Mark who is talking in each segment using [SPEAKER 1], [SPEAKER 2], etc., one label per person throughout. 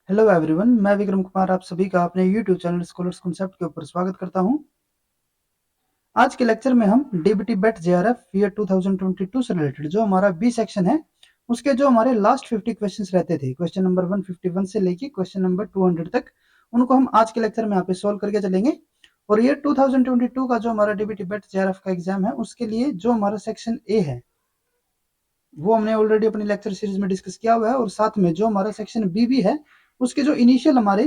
[SPEAKER 1] Hello everyone, मैं विक्रम कुमार आप सभी का अपने यूट्यूब चैनल स्कॉलर्स कॉन्सेप्ट के ऊपर स्वागत करता हूं। आज के लेक्चर में हम डीबीटी बेट जेआरएफ ईयर 2022 से रिलेटेड जो हमारा बी सेक्शन है उसके जो हमारे लास्ट 50 क्वेश्चंस रहते थे, क्वेश्चन नंबर 151 से लेके क्वेश्चन नंबर 200 तक, उनको हम आज के लेक्चर में यहाँ पे सोल्व करके चलेंगे। और ये 2022 का जो हमारा डीबीटी बेट जेआरएफ का एग्जाम है उसके लिए जो हमारा सेक्शन ए है वो हमने ऑलरेडी अपनी लेक्चर सीरीज में डिस्कस किया हुआ है, और साथ में जो हमारा सेक्शन बी भी है उसके जो इनिशियल हमारे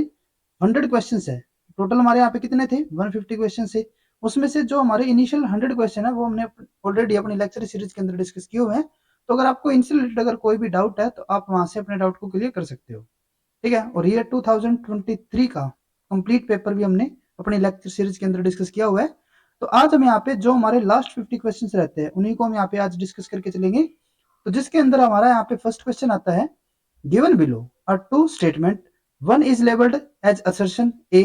[SPEAKER 1] 100 क्वेश्चन है, टोटल हमारे यहाँ पे कितने थे 150 क्वेश्चन से, उसमें से जो हमारे इनिशियल 100 क्वेश्चन है वो हमने ऑलरेडी अपनी लेक्चर सीरीज के अंदर डिस्कस किए हुए हैं। तो अगर आपको इनसे रिलेटेड अगर कोई भी डाउट है तो आप वहां से अपने डाउट को क्लियर कर सकते हो। ठीक है, और ये 2023 का कंप्लीट पेपर भी हमने अपनी लेक्चर सीरीज के अंदर डिस्कस किया हुआ है। तो आज हम यहाँ पे जो हमारे लास्ट 50 क्वेश्चन रहते हैं उन्हीं को हम यहाँ पे आज डिस्कस करके चलेंगे। तो जिसके अंदर हमारा यहाँ पे फर्स्ट क्वेश्चन आता है, given below are two statement, one is labelled as assertion A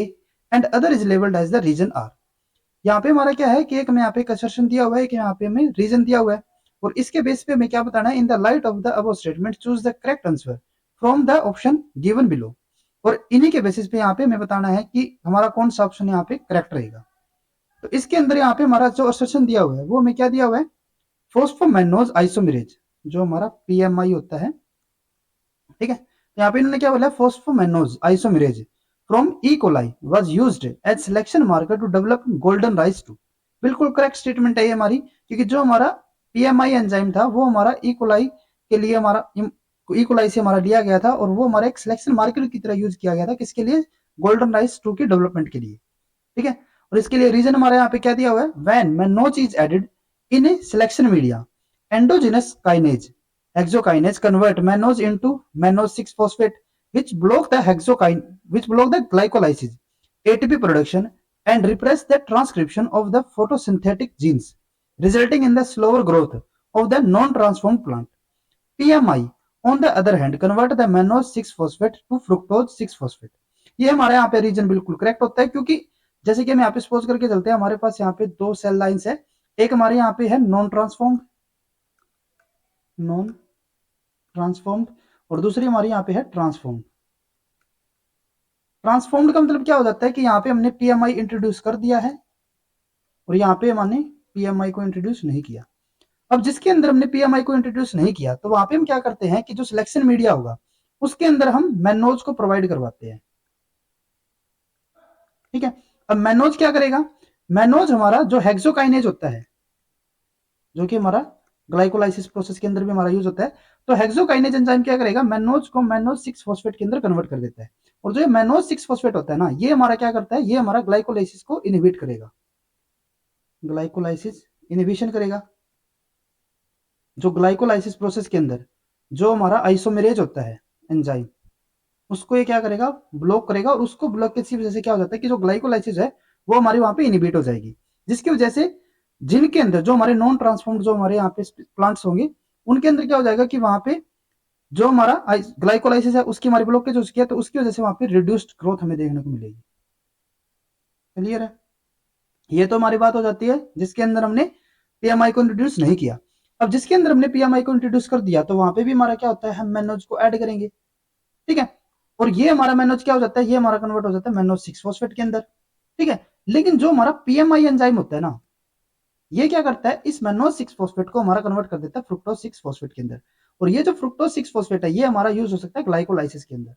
[SPEAKER 1] and other is labelled as the reason R. यहाँ पे हमारा क्या है कि एक में यहाँ पे एक असर्शन दिया हुआ है, कि यहाँ पे हमें रीजन दिया हुआ है, और इसके बेस पे हमें क्या बताना है, इन the light of the above statement choose the correct answer from the option given below. और इन्हीं के बेसिस पे यहाँ पे हमें बताना है कि हमारा कौन सा ऑप्शन यहाँ पे करेक्ट रहेगा। तो इसके अंदर यहाँ पे हमारा जो असर्शन दिया हुआ है वो हमें क्या दिया हुआ है, फॉस्फोमैनोज आइसोमेरेज, जो हमारा पीएमआई होता है। ठीक है, तो यहाँ पे इन्होंने क्या बोला, phosphomannose isomerase from E coli was used as selection marker to develop golden rice to. बिल्कुल करेक्ट स्टेटमेंट है ये हमारी, क्योंकि जो हमारा पीएमआई एंजाइम था वो हमारा ई कोलाई के लिए हमारा ई कोलाई से हमारा लिया गया था, और वो हमारा एक सिलेक्शन मार्कर की तरह यूज किया गया था, किसके लिए, गोल्डन राइस टू की डेवलपमेंट के लिए। ठीक है, और इसके लिए रीजन हमारे यहाँ पे क्या दिया हुआ है, when mannose is added in a selection media endogenous kinase hexokinase convert mannose into mannose 6 phosphate which block the glycolysis ATP production and repress the transcription of the photosynthetic genes, resulting in the slower growth of the non-transformed plant. PMI on the other hand convert the mannose 6 phosphate to fructose 6 phosphate। ये हमारे यहाँ पे reason बिल्कुल correct होता है, क्योंकि जैसे कि हम यहाँ पे सपोज करके चलते हैं, हमारे पास यहाँ पे दो सेल लाइंस है, एक हमारे यहाँ पे है नॉन ट्रांसफॉर्म्ड और दूसरी हमारी यहाँ पे है ट्रांसफॉर्म्ड। ट्रांसफॉर्म्ड का मतलब क्या हो जाता है कि यहाँ पे हमने पीएमआई इंट्रोड्यूस कर दिया है और यहाँ पे हमने पीएमआई को इंट्रोड्यूस नहीं किया। अब जिसके अंदर हमने पीएमआई को इंट्रोड्यूस नहीं किया तो वहां पे हम क्या करते हैं कि जो सिलेक्शन मीडिया होगा उसके अंदर हम मैनोज को प्रोवाइड करवाते हैं। ठीक है, अब मैनोज क्या करेगा, मैनोज हमारा जो हेक्सोकाइनेज होता है, जो कि हमारा ग्लाइकोलाइसिस प्रोसेस के अंदर भी हमारा यूज होता है, तो हेक्सोकाइनेज एंजाइम क्या करेगा, मैनोज को मैनोज 6 फॉस्फेट के अंदर कन्वर्ट कर देता है। और जो ये मैनोज 6 फॉस्फेट होता है ना, ये हमारा क्या करता है, ये हमारा ग्लाइकोलाइसिस को इनहिबिट करेगा, ग्लाइकोलाइसिस इनहिबिशन करेगा। जो ग्लाइकोलाइसिस प्रोसेस के अंदर जो हमारा आइसोमेरेज होता है एंजाइम, उसको ये क्या करेगा, ब्लॉक करेगा, और उसको ब्लॉक की वजह से क्या हो जाता है कि जो ग्लाइकोलाइसिस है वो हमारे वहां पे इनहिबिट हो जाएगी, जिसकी वजह से जिनके अंदर जो हमारे नॉन ट्रांसफॉर्म्ड जो हमारे यहाँ पे प्लांट्स होंगे उनके अंदर क्या हो जाएगा कि वहां पे जो हमारा ग्लाइकोलाइसिस है उसकी हमारी ब्लॉकेज हो चुकी है, तो उसकी वजह से वहां पे रिड्यूस्ड ग्रोथ हमें देखने को मिलेगी। क्लियर है, ये तो हमारी बात हो जाती है जिसके अंदर हमने पीएमआई को इंट्रोड्यूस नहीं किया। अब जिसके अंदर हमने पीएमआई को इंट्रोड्यूस कर दिया तो वहां पे भी हमारा क्या होता है, हम मैनोज को ऐड करेंगे। ठीक है, और ये हमारा मैनोज क्या हो जाता है, ये हमारा कन्वर्ट हो जाता है मैनोज 6 फॉस्फेट के अंदर। ठीक है, लेकिन जो हमारा पीएमआई एंजाइम होता है ना, ये क्या करता है, इस मैनोज 6 फॉस्फेट को हमारा कन्वर्ट कर देता है फ्रुक्टोज 6 फॉस्फेट के अंदर। और ये जो फ्रुक्टोज 6 फॉस्फेट है ये हमारा यूज हो सकता है ग्लाइकोलाइसिस के अंदर।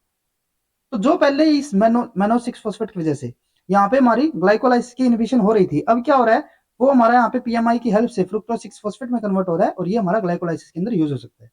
[SPEAKER 1] तो जो पहले इस मैनोज 6 फॉस्फेट की वजह से यहाँ पे हमारी ग्लाइकोलाइसिस की इनहिबिशन हो रही थी, अब क्या हो रहा है, वो हमारा यहाँ पे पीएमआई की हेल्प से फ्रुक्टोज 6 फॉस्फेट में कन्वर्ट हो रहा है, और ये हमारा ग्लाइकोलाइसिस के अंदर यूज हो सकता है।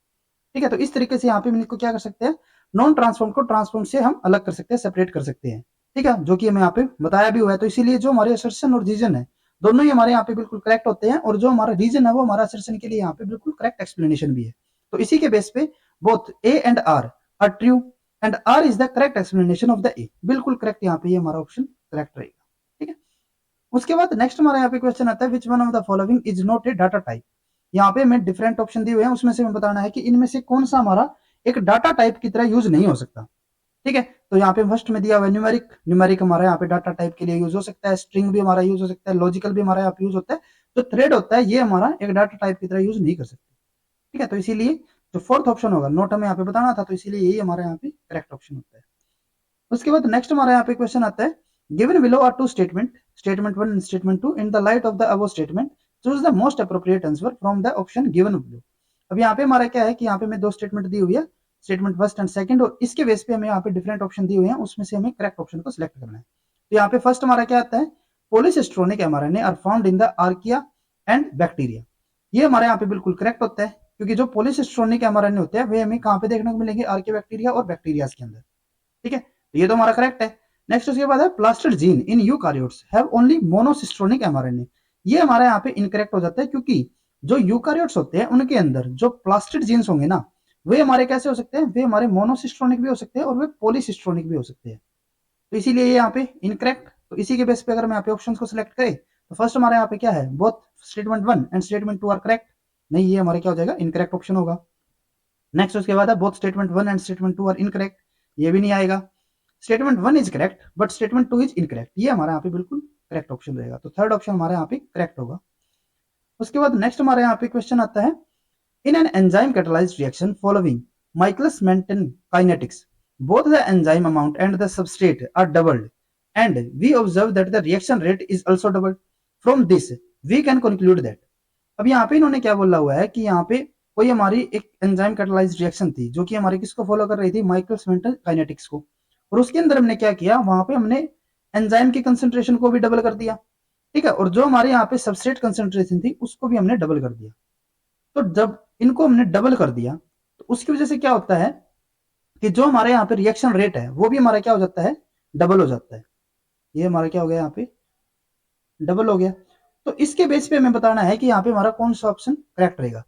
[SPEAKER 1] ठीक है, तो इस तरीके से यहाँ पे हम इनको क्या कर सकते हैं, नॉन ट्रांसफॉर्म को ट्रांसफॉर्म से हम अलग कर सकते हैं, सेपरेट कर सकते हैं। ठीक है, जो कि हमें यहाँ पे बताया भी हुआ है। तो इसीलिए जो हमारे असर्शन और रीजन है दोनों ही हमारे यहाँ पे बिल्कुल करेक्ट होते हैं, और जो हमारा रीजन है वो हमारा असर्शन के लिए यहाँ पे बिल्कुल करेक्ट एक्सप्लेनेशन भी है। तो इसी के बेस पे both A and R true and R is the correct explanation of the A. बिल्कुल करेक्ट यहाँ पे ये हमारा ऑप्शन करेक्ट रहेगा। ठीक है, उसके बाद नेक्स्ट हमारा यहाँ पे क्वेश्चन आता है, which one of the following is not A data type. यहाँ पे हमें डिफरेंट ऑप्शन दिए हुए हैं, उसमें से हमें बताना है कि इनमें से कौन सा हमारा एक डाटा टाइप की तरह यूज नहीं हो सकता। ठीक है, तो यहाँ पे फर्स्ट में दिया हुआ है न्यूमेरिक। न्यूमेरिक हमारा यहाँ पे डाटा टाइप के लिए यूज हो सकता है, स्ट्रिंग भी हमारा यूज हो सकता है, लॉजिकल भी हमारा यहाँ पे यूज होता है। जो थ्रेड होता है ये हमारा एक डाटा टाइप की तरह यूज नहीं कर सकते। ठीक है, तो इसीलिए जो फोर्थ ऑप्शन होगा नोट हमें यहाँ पे बताना था, तो इसीलिए यही हमारा यहाँ पे करेक्ट ऑप्शन होता है। उसके बाद नेक्स्ट हमारा यहाँ पे क्वेश्चन आता है, given below are two statement, statement 1 and statement 2, in the light of the above statement choose the most appropriate answer from the option given below. अब यहाँ पे हमारा क्या है कि यहाँ पे मैं दो स्टेटमेंट दी हुई है, स्टेटमेंट फर्स्ट एंड सेकंड, और इसके बेस पे हमें यहाँ पे डिफरेंट ऑप्शन दिए हुए हैं, उसमें से हमें करेक्ट ऑप्शन को सिलेक्ट करना है। तो यहाँ पे फर्स्ट हमारा क्या आता है, polycistronic mRNA are found in the archaea and bacteria. ये हमारे यहाँ पे बिल्कुल करेक्ट होता है, क्योंकि जो पॉलीसिस्ट्रोनिक एमआरएनए होते हैं वे हमें कहाँ पे देखने को मिलेंगे, आर्किया बैक्टीरिया और बैक्टीरिया के अंदर। ठीक है, तो ये तो हमारा करेक्ट है। नेक्स्ट उसके बाद है plastid gene in eukaryotes have only monocistronic mRNA. ये हमारे यहाँ पे इनकरेक्ट हो जाता है, क्योंकि जो यूकारियोट्स होते हैं उनके अंदर जो प्लास्टिड जीन्स होंगे ना, वे हमारे कैसे हो सकते हैं, वे हमारे मोनोसिस्ट्रोनिक भी हो सकते हैं और वे पॉलीसिस्ट्रोनिक भी हो सकते हैं। तो इसीलिए ये यहाँ पे इनकरेक्ट। तो इसी के बेस पे अगर मैं यहाँ पे ऑप्शन को सिलेक्ट करें, तो फर्स्ट हमारे यहाँ पे क्या है, both statement 1 and statement 2 are correct. नहीं, ये हमारे क्या हो जाएगा, इनकरेक्ट ऑप्शन होगा। नेक्स्ट उसके बाद है both statement 1 and statement 2 are incorrect, ये भी नहीं आएगा। Statement 1 is correct but statement 2 is incorrect, ये हमारे यहाँ पे बिल्कुल करेक्ट ऑप्शन रहेगा। तो थर्ड ऑप्शन हमारे यहाँ पे करेक्ट होगा। उसके बाद नेक्स्ट हमारे यहाँ पे क्वेश्चन आता है, in an enzyme catalysed reaction following Michaelis Menten kinetics both the enzyme amount and the substrate are doubled and we observe that the reaction rate is also doubled. From this we can conclude that। अब यहाँ पे इन्होंने क्या बोला हुआ है कि यहाँ पे कोई हमारी एक एंजाइम कैटालाइज्ड रिएक्शन थी जो कि हमारी किसको फॉलो कर रही थी, माइकलिस मेंटन काइनेटिक्स को, और उसके अंदर हमने क्या किया, वहां पे हमने एंजाइम की कंसेंट्रेशन को भी डबल कर दिया। ठीक है, और जो हमारे यहाँ पे सबस्ट्रेट कंसेंट्रेशन थी उसको भी हमने डबल कर दिया। तो जब इनको हमने डबल कर दिया तो उसकी वजह से क्या होता है कि जो हमारे यहाँ पे रिएक्शन रेट है वो भी हमारा क्या हो जाता है, डबल हो जाता है। ये हमारा क्या हो गया, यहाँ पे डबल हो गया। तो इसके बेस पे हमें बताना है कि यहाँ पे हमारा कौन सा ऑप्शन करेक्ट रहेगा।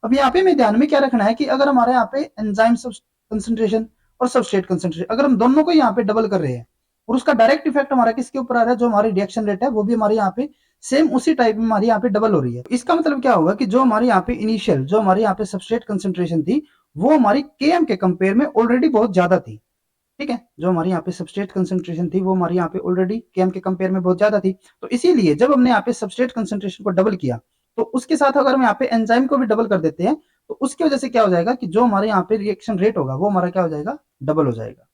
[SPEAKER 1] अब यहाँ पे हमें ध्यान में क्या रखना है कि अगर हमारे यहाँ पे एंजाइम कंसेंट्रेशन और सबस्ट्रेट कंसेंट्रेशन अगर हम दोनों को यहाँ पे डबल कर रहे हैं और उसका डायरेक्ट इफेक्ट हमारा किसके ऊपर आ रहा है, जो हमारी रिएक्शन रेट है वो भी हमारे यहाँ पे सेम उसी टाइप में हमारी यहाँ पे डबल हो रही है। इसका मतलब क्या होगा कि जो हमारे यहाँ पे इनिशियल जो हमारे यहाँ पे सबस्ट्रेट कंसेंट्रेशन थी वो हमारी केएम के कंपेयर में ऑलरेडी बहुत ज्यादा थी। ठीक है, जो हमारी यहाँ पे सबस्ट्रेट कंसेंट्रेशन थी वो हमारी यहाँ पे ऑलरेडी केएम के कंपेयर में बहुत ज्यादा थी। तो इसीलिए जब हमने यहाँ पे सबस्ट्रेट कंसेंट्रेशन को डबल किया तो उसके साथ अगर हम यहाँ पे एंजाइम को भी डबल कर देते हैं तो उसकी वजह से क्या हो जाएगा कि जो हमारे यहाँ पे रिएक्शन रेट होगा वो हमारा क्या हो जाएगा, डबल हो जाएगा।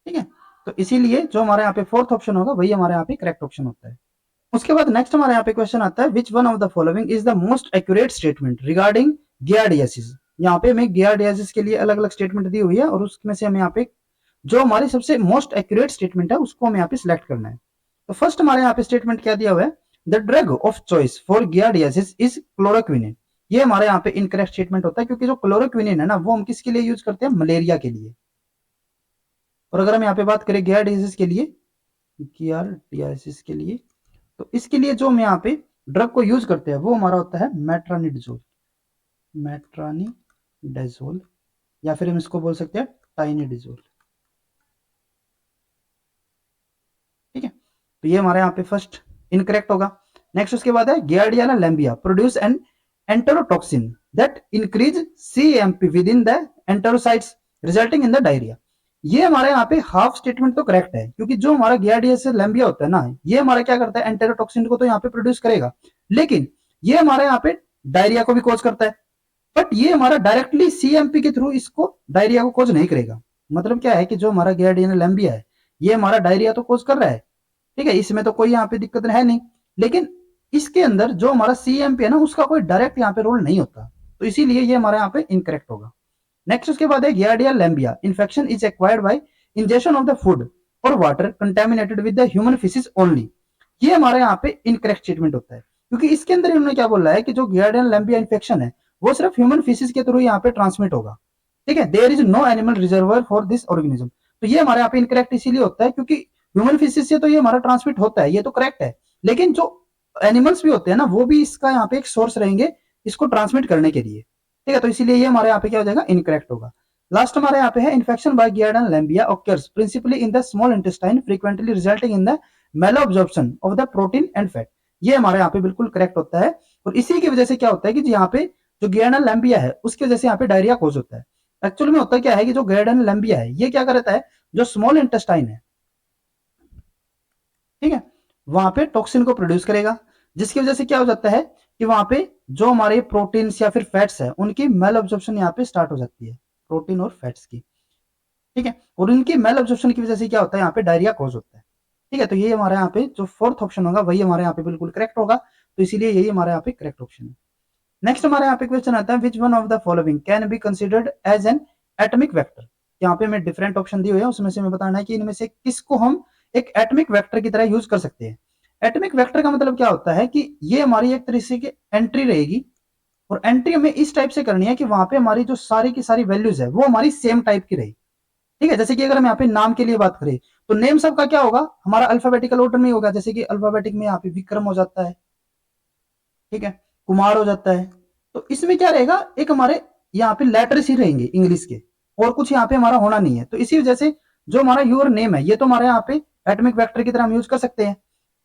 [SPEAKER 1] ठीक है, तो इसीलिए जो हमारे यहाँ पे फोर्थ ऑप्शन होगा वही हमारे यहाँ पे करेक्ट ऑप्शन होता है। उसके बाद नेक्स्ट हमारे यहाँ पे क्वेश्चन आता है, which one of the following is the most accurate statement regarding giardiasis. यहाँ पे हमें गियार्डियासिस के लिए अलग अलग स्टेटमेंट दी हुई है और उसमें से हमें यहाँ पे जो हमारी सबसे मोस्ट एक्यूरेट स्टेटमेंट है उसको हमें यहाँ पे सिलेक्ट करना है। तो फर्स्ट हमारे यहाँ पे स्टेटमेंट क्या दिया हुआ है, the drug of choice for giardiasis is chloroquinine. ये हमारे यहाँ पे इनकरेक्ट स्टेटमेंट होता है, क्योंकि जो क्लोरोक्विनिन है ना वो हम किसके लिए यूज करते हैं, मलेरिया के लिए। और अगर हम यहाँ पे बात करें गियार्डियासिस के लिए, गियार्डियासिस के लिए, तो इसके लिए जो हम यहाँ पे ड्रग को यूज करते हैं वो हमारा होता है मेट्रानिडाजोल, मेट्रानिडाजोल, या फिर हम इसको बोल सकते हैं टाइनिडाजोल। ठीक है, तो ये हमारे यहाँ पे फर्स्ट इनकरेक्ट होगा। नेक्स्ट उसके बाद है giardiana lamblia produce an enterotoxin that increase CMP with in the enterocytes resulting in the diarrhoea. ये हमारे यहाँ पे हाफ स्टेटमेंट तो करेक्ट है, क्योंकि जो हमारा गियार्डिया लैम्बिया होता है ना, ये हमारा क्या करता है, एंटेरोटॉक्सिन को तो यहाँ पे प्रोड्यूस करेगा, लेकिन ये हमारे यहाँ पे डायरिया को भी कॉज करता है। बट ये हमारा डायरेक्टली सीएमपी के थ्रू इसको डायरिया को कॉज नहीं करेगा। मतलब क्या है कि जो हमारा गियार्डिया लैम्बिया है ये हमारा डायरिया तो कॉज कर रहा है, ठीक है, इसमें तो कोई यहाँ पे दिक्कत है नहीं, लेकिन इसके अंदर जो हमारा सीएमपी है ना उसका कोई डायरेक्ट यहाँ पे रोल नहीं होता। तो इसीलिए ये हमारे यहाँ पे इनकरेक्ट होगा। नेक्स्ट उसके बाद है giardia lamblia infection is acquired by injection of the food or water contaminated with the human faeces only. ये हमारे यहाँ पे इनकरेक्ट स्टेटमेंट होता है, क्योंकि इसके अंदर इन्होंने क्या बोला है कि जो गियार्डिया लैम्बिया इन्फेक्शन है वो सिर्फ ह्यूमन फिशिस के थ्रू यहाँ पे ट्रांसमिट होगा। ठीक है, there is no animal reservoir for this organism. तो ये हमारे यहाँ पे इनकरेक्ट इसीलिए होता है क्योंकि ह्यूमन फिशिस से तो ये हमारा ट्रांसमिट होता है, ये तो करेक्ट है, लेकिन जो एनिमल्स भी होते हैं ना वो भी इसका यहाँ पे एक सोर्स रहेंगे इसको ट्रांसमिट करने के लिए। ठीक है, तो इसीलिए ये हमारे यहाँ पे क्या हो जाएगा, इनकरेक्ट होगा। लास्ट हमारे यहाँ पे है infection by giardia lamblia occurs principally in the small intestine frequently resulting in the malabsorption of the protein and fat. ये हमारे यहाँ पे बिल्कुल करेक्ट होता है, और इसी की वजह से क्या होता है कि यहाँ पे जो गियार्डिया लैम्बिया है उसकी वजह से यहाँ पे डायरिया कोज होता है। एक्चुअली में होता क्या है कि जो गियार्डिया लैम्बिया है ये क्या करता है, जो स्मॉल इंटेस्टाइन है, ठीक है, वहां पे टॉक्सिन को प्रोड्यूस करेगा, जिसकी वजह से क्या हो जाता है कि वहां पे जो हमारे प्रोटीन्स या फिर फैट्स है उनकी मेल ऑब्जॉर्प्शन यहाँ पे स्टार्ट हो जाती है, प्रोटीन और फैट्स की। ठीक है, और इनकी मेल एब्जॉर्प्शन की वजह से क्या होता है, यहाँ पे डायरिया कॉज होता है। ठीक है, तो ये हमारे यहाँ पे जो फोर्थ ऑप्शन होगा वही हमारे यहाँ पे बिल्कुल करेक्ट होगा, तो इसीलिए यही हमारे यहाँ पे करेक्ट ऑप्शन है। नेक्स्ट हमारे यहाँ पे क्वेश्चन आता है, which one of the following can be considered as an atomic vector. यहाँ पे मैं डिफरेंट ऑप्शन दिए हुए हैं, उसमें से मैं बताना है कि इनमें से किसको हम एक एटॉमिक वेक्टर की तरह यूज कर सकते हैं। एटॉमिक वेक्टर का मतलब क्या होता है कि ये हमारी एक तरीके की एंट्री रहेगी, और एंट्री हमें इस टाइप से करनी है कि वहां पे हमारी जो सारी की सारी वैल्यूज है वो हमारी सेम टाइप की रही। ठीक है, जैसे कि अगर हम यहाँ पे नाम के लिए बात करें तो नेम सबका क्या होगा, हमारा अल्फाबेटिकल ऑर्डर में होगा, जैसे कि अल्फाबेटिक में यहाँ पे विक्रम हो जाता है, ठीक है, कुमार हो जाता है। तो इसमें क्या रहेगा, एक हमारे यहाँ पे लेटर्स ही रहेंगे इंग्लिश के, और कुछ यहाँ पे हमारा होना नहीं है। तो इसी वजह से जो हमारा यूर नेम है ये तो हमारे यहाँ पे एटॉमिक वेक्टर की तरह हम यूज कर सकते हैं।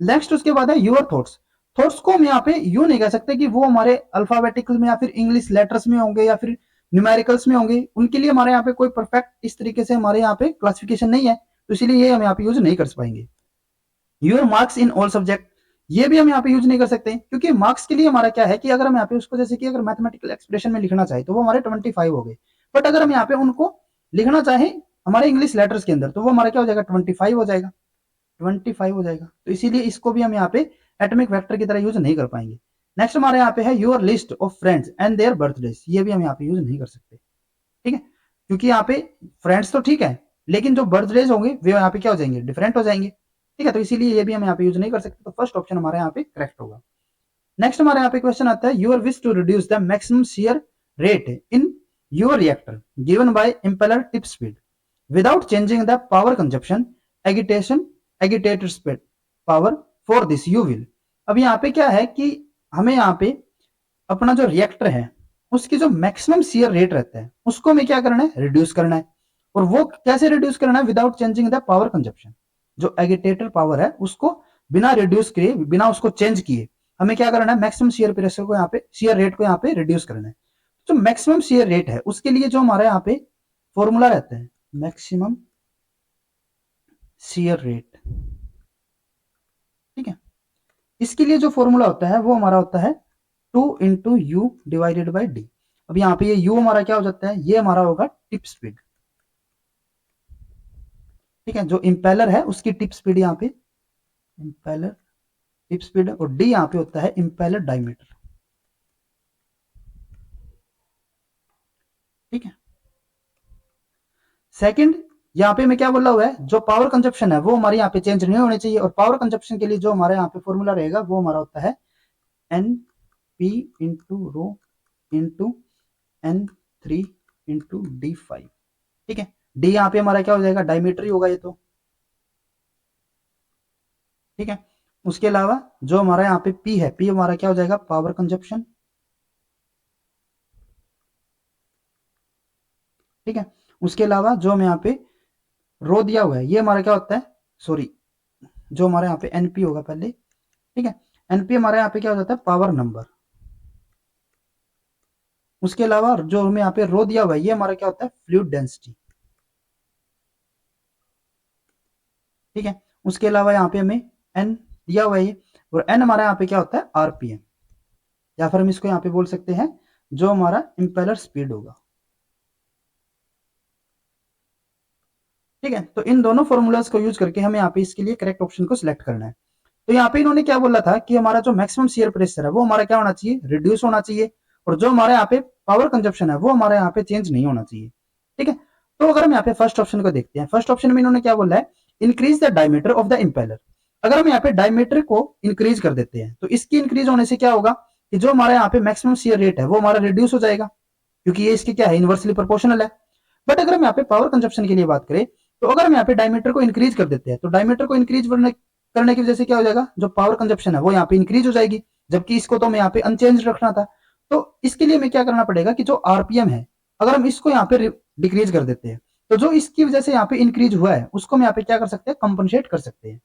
[SPEAKER 1] नेक्स्ट उसके बाद है यूर थॉट्स। थॉट्स को हम यहाँ पे यू नहीं कह सकते कि वो हमारे अल्फाबेटिकल में या फिर इंग्लिश लेटर्स में होंगे या फिर न्यूमेरिकल्स में होंगे, उनके लिए हमारे यहाँ पे कोई परफेक्ट इस तरीके से हमारे यहाँ पे क्लासिफिकेशन नहीं है, तो इसीलिए ये हम यहाँ पे यूज नहीं कर पाएंगे। Your marks in all subject, ये भी हम यहाँ पे यूज नहीं कर सकते, क्योंकि मार्क्स के लिए हमारा क्या है कि अगर हम यहाँ पे उसको जैसे कि अगर मैथमेटिकल एक्सप्रेशन में लिखना चाहे तो वो हमारे 25 हो गए, बट अगर हम यहाँ पे उनको लिखना चाहें हमारे इंग्लिश लेटर्स के अंदर तो वो हमारा क्या हो जाएगा, 25 हो जाएगा, 25 हो जाएगा। तो इसीलिए इसको भी हम यहाँ पे एटॉमिक वेक्टर की तरह यूज नहीं कर पाएंगे। नेक्स्ट हमारे यहाँ पे है your list of friends and their birthdays, ये भी हम यहाँ पे यूज नहीं कर सकते। ठीक है, क्योंकि यहाँ पे फ्रेंड्स तो ठीक है, लेकिन जो बर्थडेज होंगे वे यहाँ पे क्या हो जाएंगे, डिफरेंट हो जाएंगे। ठीक है, तो इसीलिए ये भी हम यहाँ पे यूज नहीं कर सकते, तो फर्स्ट ऑप्शन हमारे यहाँ पे करेक्ट होगा। नेक्स्ट हमारे यहाँ पे क्वेश्चन आता है, your wish to reduce the maximum shear rate in your reactor given by impeller tip speed without changing the power consumption agitation agitated speed power for this you will. अब यहाँ पे क्या है कि हमें यहाँ पे अपना जो रिएक्टर है उसकी जो मैक्सिमम शियर रेट रहता है उसको हमें क्या करना है, रिड्यूस करना है। और वो कैसे रिड्यूस करना है, without changing the power consumption, जो एगिटेटर पावर है उसको बिना रिड्यूस किए बिना उसको चेंज किए हमें क्या करना है, मैक्सिमम शियर प्रेशर को यहाँ पे शियर रेट को यहाँ पे रिड्यूस करना है। जो मैक्सिमम शियर रेट है उसके लिए जो हमारे यहाँ पे फॉर्मूला रहता है, मैक्सिमम शियर रेट, ठीक है, इसके लिए जो फॉर्मूला होता है वो हमारा होता है 2 × U डिवाइडेड बाई डी। अब यहाँ पे ये U हमारा क्या हो जाता है, ये हमारा होगा टिप स्पीड। ठीक है, जो इंपेलर है उसकी टिप स्पीड यहाँ पे इंपेलर टिप स्पीड, और डी यहाँ पे होता है इंपेलर डायमीटर। ठीक है, सेकंड यहाँ पे मैं क्या बोला हुआ है, जो पावर कंजप्शन है वो हमारे यहाँ पे चेंज नहीं होने चाहिए, और पावर कंजप्शन के लिए जो हमारे यहाँ पे फॉर्मूला रहेगा वो हमारा होता है N P into rho into N3 × D5। ठीक है, डी यहाँ पे हमारा क्या हो जाएगा, डायमीटर ही होगा ये तो। ठीक है, उसके अलावा जो हमारा यहाँ पे पी है, पी हमारा क्या हो जाएगा, पावर कंजप्शन। ठीक है, उसके अलावा जो हमें यहाँ पे रो दिया हुआ है ये हमारा क्या होता है, सॉरी, जो हमारे यहाँ पे एनपी होगा पहले। ठीक है, एनपी हमारे यहाँ पे क्या हो जाता है, पावर नंबर। उसके अलावा जो हमें यहाँ पे रो दिया हुआ है ये हमारा क्या होता है, फ्लूइड डेंसिटी। ठीक है, उसके अलावा यहाँ पे हमें एन दिया हुआ है, और एन हमारा यहाँ पे क्या होता है, आरपीएम, या फिर हम इसको यहाँ पे बोल सकते हैं जो हमारा इंपेलर स्पीड होगा। ठीक है, तो इन दोनों फॉर्मूलाज को यूज करके हमें यहाँ पे इसके लिए करेक्ट ऑप्शन को सिलेक्ट करना है। तो यहाँ पे इन्होंने क्या बोला था कि हमारा जो मैक्सिमम शियर प्रेशर है वो हमारा क्या होना चाहिए, रिड्यूस होना चाहिए, और जो हमारे यहाँ पे पावर कंजप्शन है वो हमारे यहाँ पे चेंज नहीं होना चाहिए। ठीक है, तो अगर हम यहाँ पे फर्स्ट ऑप्शन को देखते हैं, फर्स्ट ऑप्शन में इन्होंने क्या बोला है, increase the diameter of the impeller. अगर हम यहाँ पे डायमीटर को इंक्रीज कर देते हैं तो इसकी इंक्रीज होने से क्या होगा कि जो हमारे यहाँ पे मैक्सिमम शियर रेट है वो हमारा रिड्यूस हो जाएगा, क्योंकि ये इसके क्या है, इनवर्सली प्रोपोर्शनल है। बट अगर हम यहाँ पे पावर कंजप्शन के लिए बात करें तो अगर हम यहाँ पे डायमीटर को इंक्रीज कर देते हैं तो डायमीटर को इंक्रीज करने की वजह से क्या हो जाएगा, जो पावर कंजप्शन है वो यहाँ पे इंक्रीज हो जाएगी, जबकि इसको तो हमें यहाँ पे अनचेंज रखना था। तो इसके लिए हमें क्या करना पड़ेगा कि जो आरपीएम है अगर हम इसको यहाँ पे डिक्रीज कर देते हैं तो जो इसकी वजह से यहाँ पे इंक्रीज हुआ है उसको हम यहाँ पे क्या कर सकते हैं, कंपनसेट कर सकते हैं।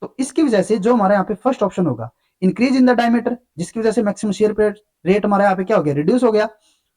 [SPEAKER 1] तो इसकी वजह से जो हमारे यहाँ पे फर्स्ट ऑप्शन होगा, इंक्रीज इन द डायमीटर, जिसकी वजह से मैक्सिमम शेयर रेट हमारे यहाँ पे क्या हो गया, रिड्यूस हो गया।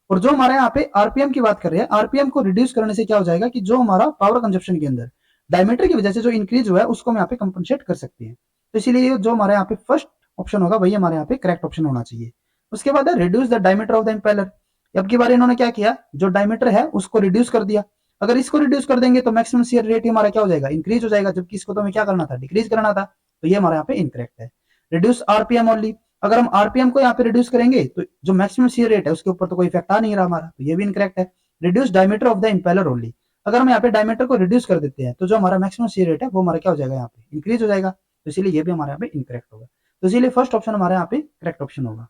[SPEAKER 1] और जो हमारे यहाँ पे आरपीएम की बात कर रहे हैं, आरपीएम को रिड्यूस करने से क्या हो जाएगा कि जो हमारा पावर कंजप्शन के अंदर डायमीटर की वजह से जो इंक्रीज हुआ है उसको हम यहाँ पे कंपनसेट कर सकते हैं। तो इसीलिए जो हमारे यहाँ पे फर्स्ट ऑप्शन होगा वही हमारे यहाँ पे करेक्ट ऑप्शन होना चाहिए। उसके बाद है reduce the diameter of the impeller. अब की बार इन्होंने क्या किया, जो डायमीटर है उसको रिड्यूस कर दिया। अगर इसको रिड्यूस कर देंगे तो मैक्सिमम शियर रेट हमारा क्या हो जाएगा, इंक्रीज हो जाएगा, जबकि इसको तो हमें क्या करना था, डिक्रीज करना था। तो ये हमारे यहाँ पे इनकरेक्ट है। रिड्यूस आरपीएम ओनली, अगर हम आरपीएम को यहाँ पे रिड्यूस करेंगे तो जो मैक्सिमम शियर रेट है उसके ऊपर तो कोई इफेक्ट आ नहीं रहा हमारा, तो ये भी इनकरेक्ट है। Reduce diameter of the impeller only, अगर हम यहाँ पे डायमीटर को रिड्यूस कर देते हैं तो जो हमारा मैक्सिमम शियर रेट है वो हमारा क्या हो जाएगा, यहाँ पे इंक्रीज हो जाएगा, तो इसीलिए ये भी हमारे यहाँ पे इनकरेक्ट होगा। तो इसीलिए फर्स्ट ऑप्शन हमारे यहाँ पे करेक्ट ऑप्शन होगा।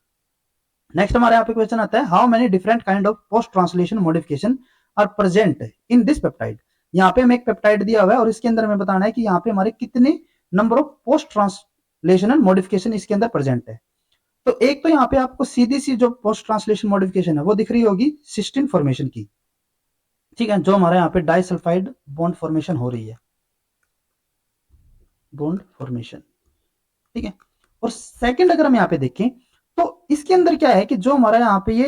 [SPEAKER 1] नेक्स्ट हमारे यहाँ पे क्वेश्चन आता है, how many different kind of post translation modification are present in this peptide. यहाँ पे हमें एक पेप्टाइड दिया हुआ है और इसके अंदर हमें बताना है कि यहाँ पे हमारे कितने number of post translational modification इसके अंदर प्रेजेंट है। तो एक तो यहाँ पे आपको सीधी सी जो पोस्ट ट्रांसलेशन मॉडिफिकेशन है वो दिख रही होगी सिस्टीन फॉर्मेशन की, ठीक है, जो हमारे यहाँ पे डाइसल्फाइड बॉन्ड फॉर्मेशन हो रही है, बॉन्ड फॉर्मेशन, ठीक है। और सेकंड अगर हम यहाँ पे देखें तो इसके अंदर क्या है कि जो हमारा यहाँ पे ये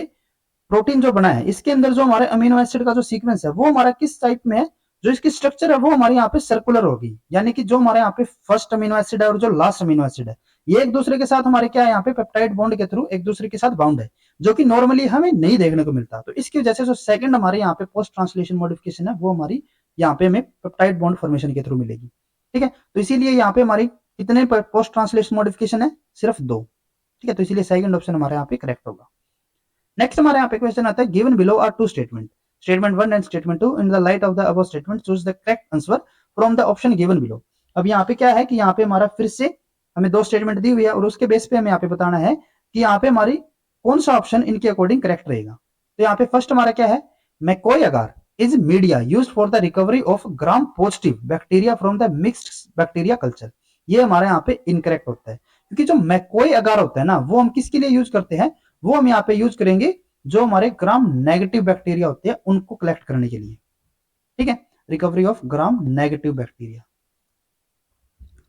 [SPEAKER 1] प्रोटीन जो बना है इसके अंदर जो हमारे अमीनो एसिड का जो सीक्वेंस है वो हमारा किस टाइप में है, जो इसकी स्ट्रक्चर है वो हमारे यहाँ पे सर्कुलर होगी, यानी कि जो हमारे यहाँ पे फर्स्ट अमीनो एसिड है और जो लास्ट अमीनो एसिड है ये एक दूसरे के साथ हमारे क्या है, यहाँ पे पेप्टाइड बॉन्ड के थ्रू एक दूसरे के साथ बाउंड है, जो कि नॉर्मली हमें नहीं देखने को मिलता। तो इसकी वजह से जो सेकंड हमारे यहाँ पे पोस्ट ट्रांसलेशन मॉडिफिकेशन है वो हमारी यहाँ पे हमें पेप्टाइड बॉन्ड फॉर्मेशन के थ्रू मिलेगी, ठीक है। तो इसीलिए यहाँ पे हमारी कितने पोस्ट ट्रांसलेशन मॉडिफिकेशन है, सिर्फ 2, ठीक है। तो इसीलिए सेकंड ऑप्शन हमारे यहाँ पे करेक्ट होगा। नेक्स्ट हमारे यहाँ पे क्वेश्चन आता है, given below are two statement, statement 1 and statement 2, in the light of the above statement choose the correct answer from the option given below. अब यहाँ पे क्या है कि यहाँ पे हमारा फिर से हमें 2 स्टेटमेंट दी हुई है और उसके बेस पे हमें यहाँ पे बताना है कि यहाँ पे हमारी कौन सा ऑप्शन इनके अकॉर्डिंग करेक्ट रहेगा। तो यहाँ पे फर्स्ट हमारा क्या है, MacConkey agar is media used for the recovery of gram positive bacteria from the mixed bacteria culture. ये हमारे यहाँ पे इनकरेक्ट होता है, क्योंकि जो मैकोई अगार होता है ना वो हम किसके लिए यूज करते हैं, वो हम यहाँ पे यूज करेंगे जो हमारे ग्राम नेगेटिव बैक्टीरिया होते हैं उनको कलेक्ट करने के लिए, ठीक है, recovery of gram negative bacteria.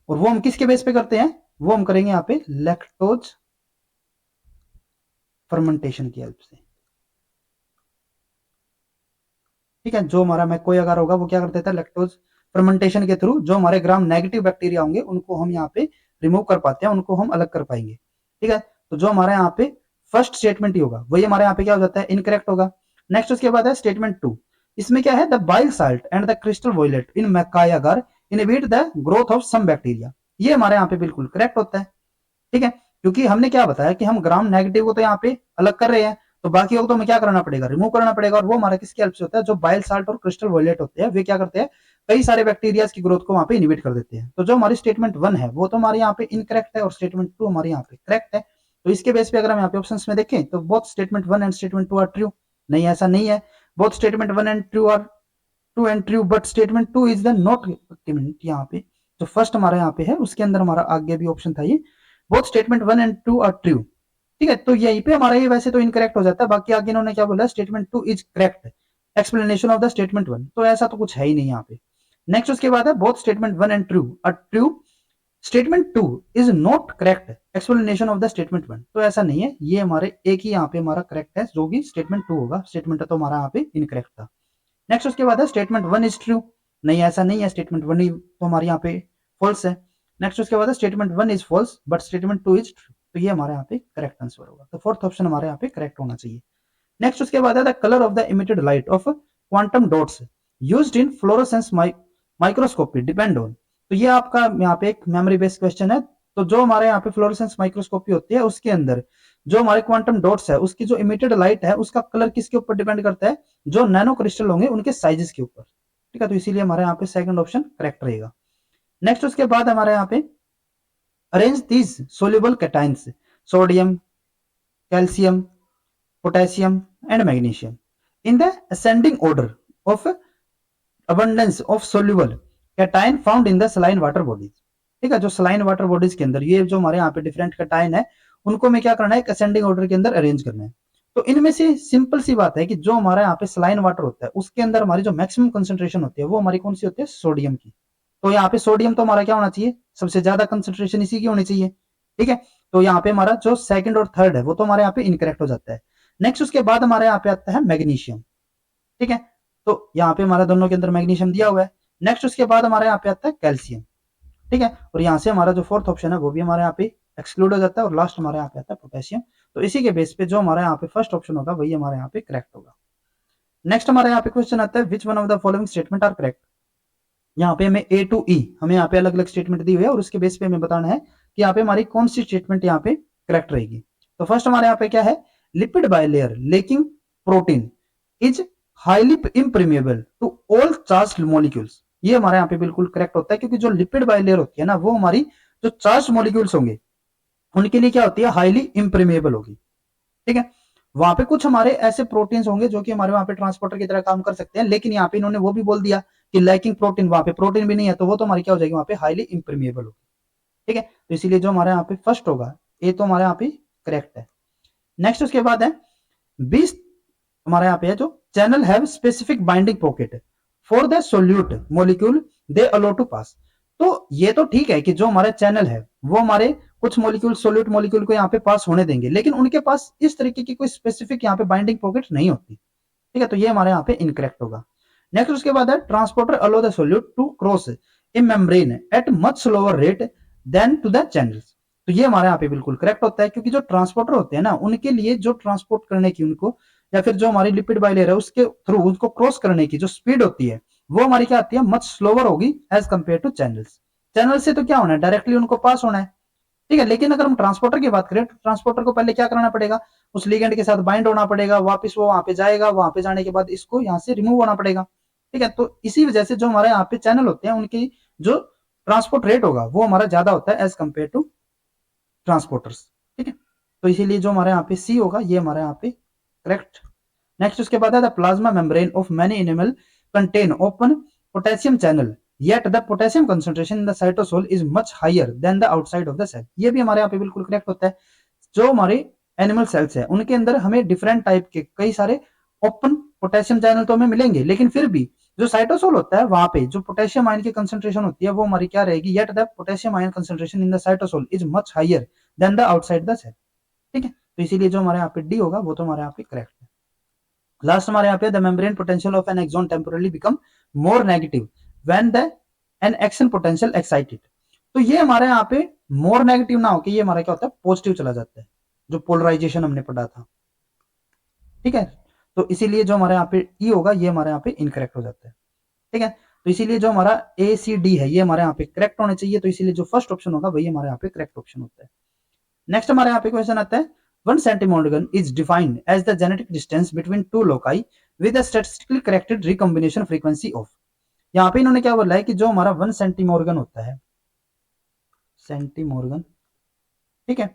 [SPEAKER 1] और वो हम किसके बेस पे करते हैं, वो हम करेंगे यहाँ पे लैक्टोज फर्मेंटेशन की हेल्प से, ठीक है। जो हमारा मैकोई अगार होगा वो क्या करता था, लैक्टोज फर्मेंटेशन के थ्रू जो हमारे ग्राम नेगेटिव बैक्टीरिया होंगे उनको हम यहाँ पे रिमूव कर पाते हैं, उनको हम अलग कर पाएंगे, ठीक है। तो जो हमारे यहाँ पे फर्स्ट स्टेटमेंट ही होगा वही हमारे यहाँ पे क्या हो जाता है, इनकरेक्ट होगा। नेक्स्ट उसके बाद है स्टेटमेंट 2, इसमें क्या है, the bile salt and the crystal violet in MacConkey agar inhibit the growth of some bacteria. ये हमारे यहाँ पे बिल्कुल करेक्ट होता है, ठीक है, क्योंकि हमने क्या बताया कि हम ग्राम नेगेटिव को तो यहाँ पे अलग कर रहे हैं, तो बाकी को तो हमें क्या करना पड़ेगा, रिमूव करना पड़ेगा। और वो हमारा किसकी हेल्प से होता है, जो बाइल साल्ट और क्रिस्टल वॉयलेट होते हैं वे क्या करते हैं, कई सारे बैक्टीरिया की ग्रोथ को वहां पे इनिबिट कर देते हैं। तो जो हमारी स्टेटमेंट 1 है वो तो हमारे यहाँ पे इनकरेक्ट है और स्टेटमेंट 2 हमारे यहाँ पे करेक्ट है। तो इसके बेस पे अगर हम यहाँ पे ऑप्शंस में देखें तो both statement 1 and statement 2 are true, नहीं ऐसा नहीं है, both statement 1 and 2 are true and true, but statement 2 is the not statement. यहाँ पे जो फर्स्ट हमारे यहाँ पे है उसके अंदर हमारा आगे भी ऑप्शन था ये, both statement 1 and 2 are true, ठीक है। तो यहीं पे हमारा ये वैसे तो इनकरेक्ट हो जाता है, बाकी आगे इन्होंने क्या बोला, statement 2 is correct explanation of the statement 1, तो ऐसा तो कुछ है ही नहीं यहाँ पे। नेक्स्ट उसके बाद है both statement 1 and true are true, statement 2 is not correct explanation of the statement 1, तो ऐसा नहीं है, ये हमारे एक ही यहाँ पे हमारा करेक्ट है जो कि स्टेटमेंट 2 होगा, स्टेटमेंट तो हमारा यहाँ पे इनकरेक्ट था। नेक्स्ट उसके बाद है स्टेटमेंट 1 इज ट्रू, नहीं ऐसा नहीं है, स्टेटमेंट 1 ही तो हमारे यहाँ पे फॉल्स है। नेक्स्ट उसके बाद है statement 1 is false but statement 2 is true, तो ये हमारे यहाँ पे करेक्ट आंसर होगा, तो फोर्थ ऑप्शन हमारे यहाँ पे करेक्ट होना चाहिए। नेक्स्ट उसके बाद है the colour of the emitted light of quantum dots used in fluorescence microscopy depend on, तो ये आपका यहाँ पे एक मेमोरी बेस्ड क्वेश्चन है। तो जो हमारे यहाँ पे फ्लोरोसेंस माइक्रोस्कोपी होती है उसके अंदर जो हमारे क्वांटम डॉट्स है उसकी जो इमिटेड लाइट है उसका कलर किसके ऊपर डिपेंड करता है, जो नैनो क्रिस्टल होंगे उनके साइजेस के ऊपर, ठीक है। तो इसीलिए हमारे यहाँ पे सेकंड ऑप्शन करेक्ट रहेगा। नेक्स्ट उसके बाद हमारे यहाँ पे arrange these soluble cations sodium, calcium, potassium and magnesium in the ascending order of abundance of soluble cation found in the saline water bodies, ठीक है। जो सलाइन वाटर बॉडीज के अंदर ये जो हमारे यहाँ पे डिफरेंट कैटाइन है उनको हमें क्या करना है, एक असेंडिंग ऑर्डर के अंदर अरेंज करना है। तो इनमें से सिंपल सी बात है कि जो हमारे यहाँ पे सलाइन वाटर होता है उसके अंदर हमारी जो मैक्सिमम कंसंट्रेशन होती है वो हमारी कौन सी होती है, सोडियम की। तो यहाँ पे सोडियम तो हमारा क्या होना चाहिए, सबसे ज्यादा कंसंट्रेशन इसी की होनी चाहिए, ठीक है। तो यहाँ पे हमारा जो सेकंड और थर्ड है वो तो हमारे यहाँ पे इनकरेक्ट हो जाता है। नेक्स्ट उसके बाद हमारे यहाँ पे आता है मैग्नीशियम, ठीक है। तो यहाँ पे हमारा दोनों के अंदर मैग्नीशियम दिया हुआ है। नेक्स्ट उसके बाद हमारे यहाँ पे आता है कैल्शियम, ठीक है। और यहाँ से हमारा जो फोर्थ ऑप्शन है वो भी हमारे यहाँ पे एक्सक्लूड हो जाता है और लास्ट हमारे यहाँ पे आता है पोटेशियम। तो इसी के बेस पे जो हमारे यहाँ पे फर्स्ट ऑप्शन होगा वही हमारे यहाँ पे करेक्ट होगा। नेक्स्ट हमारे यहाँ पे क्वेश्चन आता है which one of the following statement are correct. यहाँ पे हमें ए टू ई हमें यहाँ पे अलग अलग स्टेटमेंट दी हुई है और उसके बेस पे हमें बताना है कि यहाँ पे हमारी कौन सी स्टेटमेंट यहाँ पे करेक्ट रहेगी। तो फर्स्ट हमारे यहाँ पे क्या है, lipid bilayer lacking protein is highly impermeable to all charge molecules. ये हमारे यहाँ पे बिल्कुल करेक्ट होता है, क्योंकि जो लिपिड बाइलेयर होती है ना वो हमारी जो चार्ज मॉलिक्यूल्स होंगे उनके लिए क्या होती है, हाईली इम्प्रीमेबल होगी। ठीक है, वहां पे कुछ हमारे ऐसे प्रोटीन्स होंगे जो कि हमारे वहां पे ट्रांसपोर्टर की तरह काम कर सकते हैं, लेकिन यहाँ पे इन्होंने वो भी बोल दिया कि लैकिंग प्रोटीन, वहां पे प्रोटीन भी नहीं है, तो वो तो हमारी क्या हो जाएगी, वहां पे हाईली इम्प्रीमेबल होगी। ठीक है, तो इसीलिए जो हमारे यहाँ पे फर्स्ट होगा ये तो हमारे यहाँ पे करेक्ट है। नेक्स्ट उसके बाद है 20 हमारे यहाँ पे है जो channel have specific binding pocket for the solute molecule they allow to pass. तो ये तो ठीक है कि जो हमारा चैनल है वो हमारे कुछ मॉलिक्यूल सोल्यूट मॉलिक्यूल को यहाँ पे पास होने देंगे, लेकिन उनके पास इस तरीके की कोई स्पेसिफिक यहाँ पे बाइंडिंग पॉकेट नहीं होती। ठीक है, तो ये हमारे यहाँ पे इनकरेक्ट होगा। नेक्स्ट उसके बाद है transporter allow the solute to cross a membrane at much slower rate than to the channels. तो ये हमारे यहाँ पे बिल्कुल करेक्ट होता है, क्योंकि जो ट्रांसपोर्टर होते हैं ना उनके लिए जो ट्रांसपोर्ट करने की उनको या फिर जो हमारी लिपिड बाइलेयर है उसके थ्रू उसको क्रॉस करने की जो स्पीड होती है वो हमारी क्या आती है, मच स्लोअर होगी as compare to channels. Channel से तो क्या होना है, डायरेक्टली उनको पास होना है। ठीक है, लेकिन अगर हम ट्रांसपोर्टर की बात करें तो ट्रांसपोर्टर को पहले क्या करना पड़ेगा, उस लिगेंड के साथ बाइंड होना पड़ेगा, वापस वो वहां पे जाएगा, वहां पे जाने के बाद इसको यहाँ से रिमूव होना पड़ेगा। ठीक है, तो इसी वजह से जो हमारे यहाँ पे चैनल होते हैं उनकी जो ट्रांसपोर्ट रेट होगा वो हमारा ज्यादा होता है एज कंपेयर टू ट्रांसपोर्टर्स। ठीक है, तो इसीलिए जो हमारे यहाँ पे सी होगा ये हमारे यहाँ पे करेक्ट। नेक्स्ट उसके बाद है the plasma membrane of many animal contain open potassium channel yet the potassium concentration in the cytosol is much higher than the outside of the cell. ये भी हमारे यहाँ पे बिल्कुल करेक्ट होता है। जो हमारे एनिमल सेल्स है उनके अंदर हमें डिफरेंट टाइप के कई सारे ओपन पोटेशियम चैनल तो हमें मिलेंगे, लेकिन फिर भी जो साइटोसोल होता है वहां पे जो पोटेशियम आयन की कंसंट्रेशन होती है वो हमारी क्या रहेगी, yet the potassium ion concentration in the cytosol is much higher than the outside the cell. ठीक है, तो इसीलिए जो हमारे यहाँ पे डी होगा वो तो हमारे यहाँ पे करेक्ट है। लास्ट हमारे यहाँ पे the membrane potential of an axon temporally become more negative when the an action potential excited. तो ये हमारे यहाँ पे मोर नेगेटिव ना होकर ये हमारा क्या होता है, पॉजिटिव चला जाता है, जो पोलराइजेशन हमने पढ़ा था। ठीक है, तो इसीलिए जो हमारे यहाँ पे ई होगा ये हमारे यहाँ पे इनकरेक्ट हो जाता है। ठीक है, तो इसीलिए जो हमारा ए सी डी है ये हमारे यहाँ पे करेक्ट होने चाहिए, तो इसीलिए जो फर्स्ट ऑप्शन होगा वही हमारे यहाँ पे करेक्ट ऑप्शन होता है। नेक्स्ट हमारे यहाँ पे क्वेश्चन आता है 1 cm is defined as the genetic distance between two loci with a statistically corrected recombination frequency of। यहाँ पे इन्होंने क्या बोला है कि जो हमारा 1 सेंटीमोर्गन होता है, सेंटीमोर्गन, ठीक है,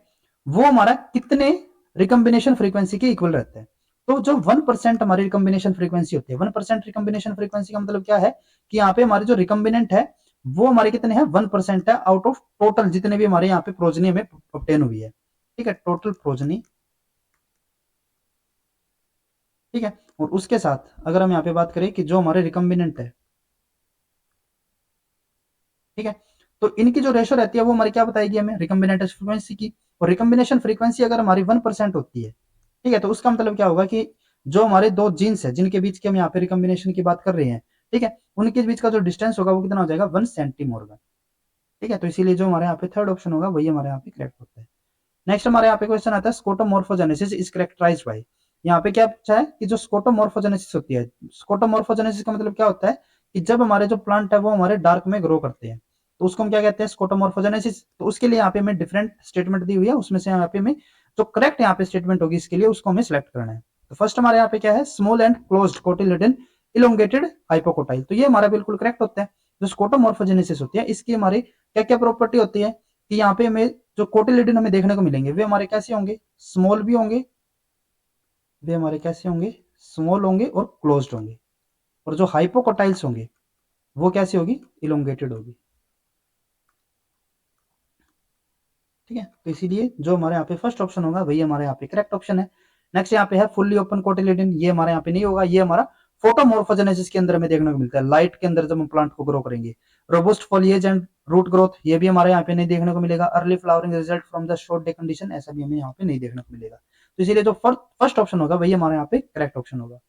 [SPEAKER 1] वो हमारा कितने रिकम्बिनेशन फ्रीक्वेंसी के इक्वल रहता है। तो जो 1% हमारी रिकम्बिनेशन फ्रीक्वेंसी होती है, 1% रिकम्बिनेशन फ्रीक्वेंसी का मतलब क्या है कि यहाँ पे हमारे जो रिकम्बिनेंट है वो हमारे कितने हैं, 1% है आउट ऑफ टोटल जितने भी हमारे यहाँ पे प्रोजनी हमें ऑब्टेन हुई है। ठीक है, टोटल प्रोजनी। ठीक है, और उसके साथ अगर हम यहाँ पे बात करें कि जो हमारे रिकम्बिनेंट है, ठीक है, तो इनकी जो रेशो रहती है वो हमारी क्या बताएगी हमें, रिकम्बिनेंट फ्रीक्वेंसी की। और रिकम्बिनेशन फ्रीक्वेंसी अगर हमारी 1% होती है, ठीक है, तो उसका मतलब क्या होगा कि जो हमारे दो जीन्स है जिनके बीच की हम यहाँ पे रिकम्बिनेशन की बात कर रहे हैं, ठीक है, उनके बीच का जो डिस्टेंस होगा वो कितना हो जाएगा, 1 सेंटीमोर्गन। ठीक है, तो इसीलिए जो हमारे यहाँ पे थर्ड ऑप्शन होगा वही हमारे यहाँ पे करेक्ट होता है। नेक्स्ट हमारे यहाँ पे क्वेश्चन आता है स्कोटोमोर्फोजेनेसिस इज कैरेक्टराइज्ड बाय। यहाँ पे क्या पूछा है कि जो स्कोटोमोर्फोजेनेसिस होती है, स्कोटोमोर्फोजेनेसिस का मतलब क्या होता है कि जब हमारे जो प्लांट है वो हमारे डार्क में ग्रो करते हैं, तो उसको हम क्या कहते हैं, स्कोटोमोर्फोजेनेसिस। तो उसके लिए यहाँ पे हमें डिफरेंट स्टेटमेंट दी हुई है, उसमें से यहाँ पे हमें जो करेक्ट यहाँ पे स्टेटमेंट होगी इसके लिए उसको हमें सिलेक्ट करना है। तो फर्स्ट हमारे यहाँ पे क्या है, small and closed cotyledon elongated hypocotyl. तो ये हमारा बिल्कुल करेक्ट होता है। जो स्कोटोमोर्फोजेनेसिस होती है इसकी हमारी क्या क्या प्रॉपर्टी होती है कि यहाँ पे हमें जो कोटिलेडन हमें देखने को मिलेंगे वे हमारे कैसे होंगे, स्मॉल भी होंगे, वे हमारे कैसे होंगे, स्मॉल होंगे और क्लोज्ड होंगे। और जो हाइपोकोटाइल्स होंगे वो कैसे होगी, इलोंगेटेड होगी। ठीक है, तो इसीलिए जो हमारे यहाँ पे फर्स्ट ऑप्शन होगा वही हमारे यहाँ पे करेक्ट ऑप्शन है। नेक्स्ट यहाँ पे है फुल्ली ओपन कोटिलेडन, ये हमारे यहाँ पे नहीं होगा, ये हमारा फोटोमोर्फोजेनेसिस के अंदर हमें देखने को मिलता है, लाइट के अंदर जब हम प्लांट को ग्रो करेंगे। Robust foliage and root growth, ये भी हमारे यहाँ पे नहीं देखने को मिलेगा। Early flowering result from the short day condition, ऐसा भी हमें यहाँ पे नहीं देखने को मिलेगा। तो इसीलिए जो फर्स्ट ऑप्शन होगा वही हमारे यहाँ पे करेक्ट ऑप्शन होगा।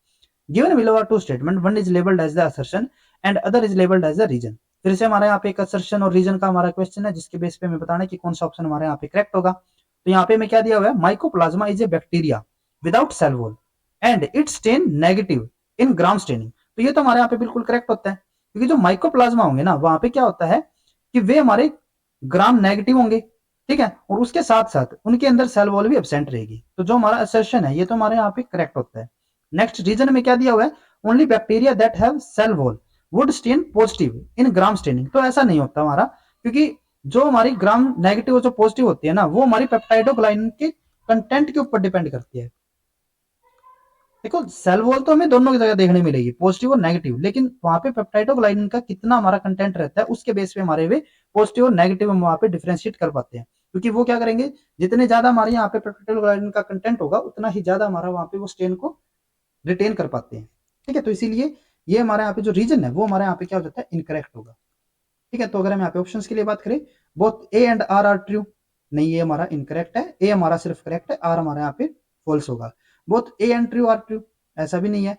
[SPEAKER 1] Given below are two statement, one is labelled as the assertion and other is labelled as the reason. फिर से हमारे यहाँ पे एक असर्शन और रीजन का हमारा क्वेश्चन है, जिसके बेस पे हमें बताना है कि कौन सा ऑप्शन हमारे यहाँ पे करेक्ट होगा। तो यहाँ पे हमें क्या दिया हुआ है, mycoplasma is a bacteria without cell wall and it's stain negative in Gram staining. तो ये तो हमारे यहाँ पे बिल्कुल करेक्ट होता है, क्योंकि जो माइक्रोप्लाज्मा होंगे ना वहां पे क्या होता है कि वे हमारे ग्राम नेगेटिव होंगे, ठीक है, और उसके साथ साथ उनके अंदर सेल वॉल भी एब्सेंट रहेगी। तो जो हमारा असर्शन है ये तो हमारे यहाँ पे करेक्ट होता है। नेक्स्ट रीजन में क्या दिया हुआ है, only bacteria that have cell wall would stain positive in Gram staining. तो ऐसा नहीं होता हमारा, क्योंकि जो हमारी ग्राम नेगेटिव और जो पॉजिटिव होती है ना वो हमारी पेप्टाइडोग्लाइकन के कंटेंट के ऊपर डिपेंड करती है। देखो सेल वॉल तो हमें दोनों की जगह देखने मिलेगी, पॉजिटिव और नेगेटिव, लेकिन वहां पे पेप्टाइडोग्लाइकन का कितना हमारा कंटेंट रहता है उसके बेस पे हमारे वे पॉजिटिव और नेगेटिव हम वहां पे डिफरेंशिएट कर पाते हैं। क्योंकि वो क्या करेंगे, जितने ज्यादा हमारे यहाँ पे पेप्टाइडोग्लाइकन का कंटेंट होगा उतना ही ज्यादा हमारा वहां पे वो स्टेन को रिटेन कर पाते हैं। ठीक है, तो इसीलिए ये हमारे यहाँ पे जो रीजन है वो हमारे यहाँ पे क्या हो जाता है, इनकरेक्ट होगा। ठीक है, तो अगर हम यहाँ पे ऑप्शन के लिए बात करें, both A and R true, नहीं ये हमारा इनकरेक्ट है, ए हमारा सिर्फ करेक्ट है, आर हमारे यहाँ पे फॉल्स होगा। Both A and true are true, ऐसा भी नहीं है,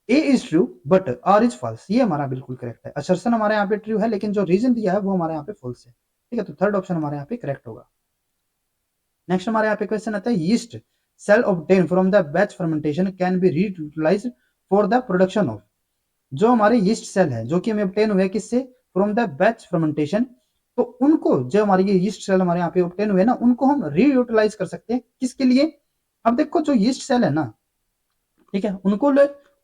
[SPEAKER 1] A is true but R is false, ये हमारा बिल्कुल करेक्ट है। असर्शन हमारे यहाँ पे ट्रू है लेकिन जो रीजन दिया है वो हमारे यहाँ पे फॉल्स है। ठीक है, तो थर्ड ऑप्शन हमारे यहाँ पे करेक्ट होगा। नेक्स्ट हमारे यहाँ पे क्वेश्चन आता है, yeast cell obtain from the batch fermentation can be reutilized for the production of. जो हमारे यीस्ट सेल है जो कि हमें ऑब्टेन हुए किससे, फ्रॉम द बैच फर्मेंटेशन, तो उनको जो हमारे ये यीस्ट सेल हमारे यहाँ पे ऑब्टेन हुए ना उनको हम रीयूटिलाइज कर सकते हैं, किसके लिए। अब देखो जो यीस्ट सेल है ना, ठीक है,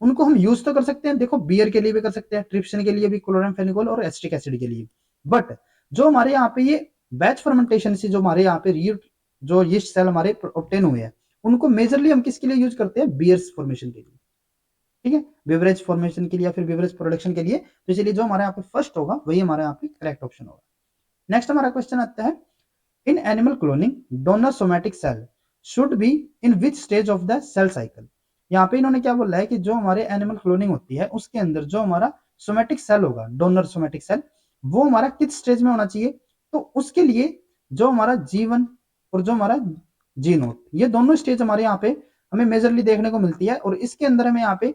[SPEAKER 1] उनको हम यूज तो कर सकते हैं, देखो बियर के लिए भी कर सकते हैं, ट्रिप्सिन के लिए भी, क्लोरामफेनिकोल और एसिटिक एसिड के लिए। बट जो हमारे यहाँ पे ये बैच फर्मेंटेशन से जो हमारे यहाँ पे जो यीस्ट सेल हमारे ऑब्टेन हुए हैं उनको मेजरली हम किसके लिए यूज करते हैं, बियर्स फॉर्मेशन के लिए। ठीक है, बेवरेज फॉर्मेशन के लिए या फिर बेवरेज प्रोडक्शन के लिए। तो इसलिए जो हमारे यहाँ पे फर्स्ट होगा वही हमारे यहाँ पे करेक्ट ऑप्शन होगा। नेक्स्ट हमारा क्वेश्चन आता है, in animal cloning donor somatic cell should be in which stage of the cell cycle. यहाँ पे इन्होंने क्या बोला है कि जो हमारे एनिमल क्लोनिंग होती है उसके अंदर जो हमारा सोमैटिक सेल होगा, डोनर सोमैटिक सेल, वो हमारा किस स्टेज में होना चाहिए। तो उसके लिए जो हमारा G1 और जो हमारा G0, ये दोनों स्टेज हमारे यहाँ पे हमें मेजरली देखने को मिलती है, और इसके अंदर हमें यहाँ पे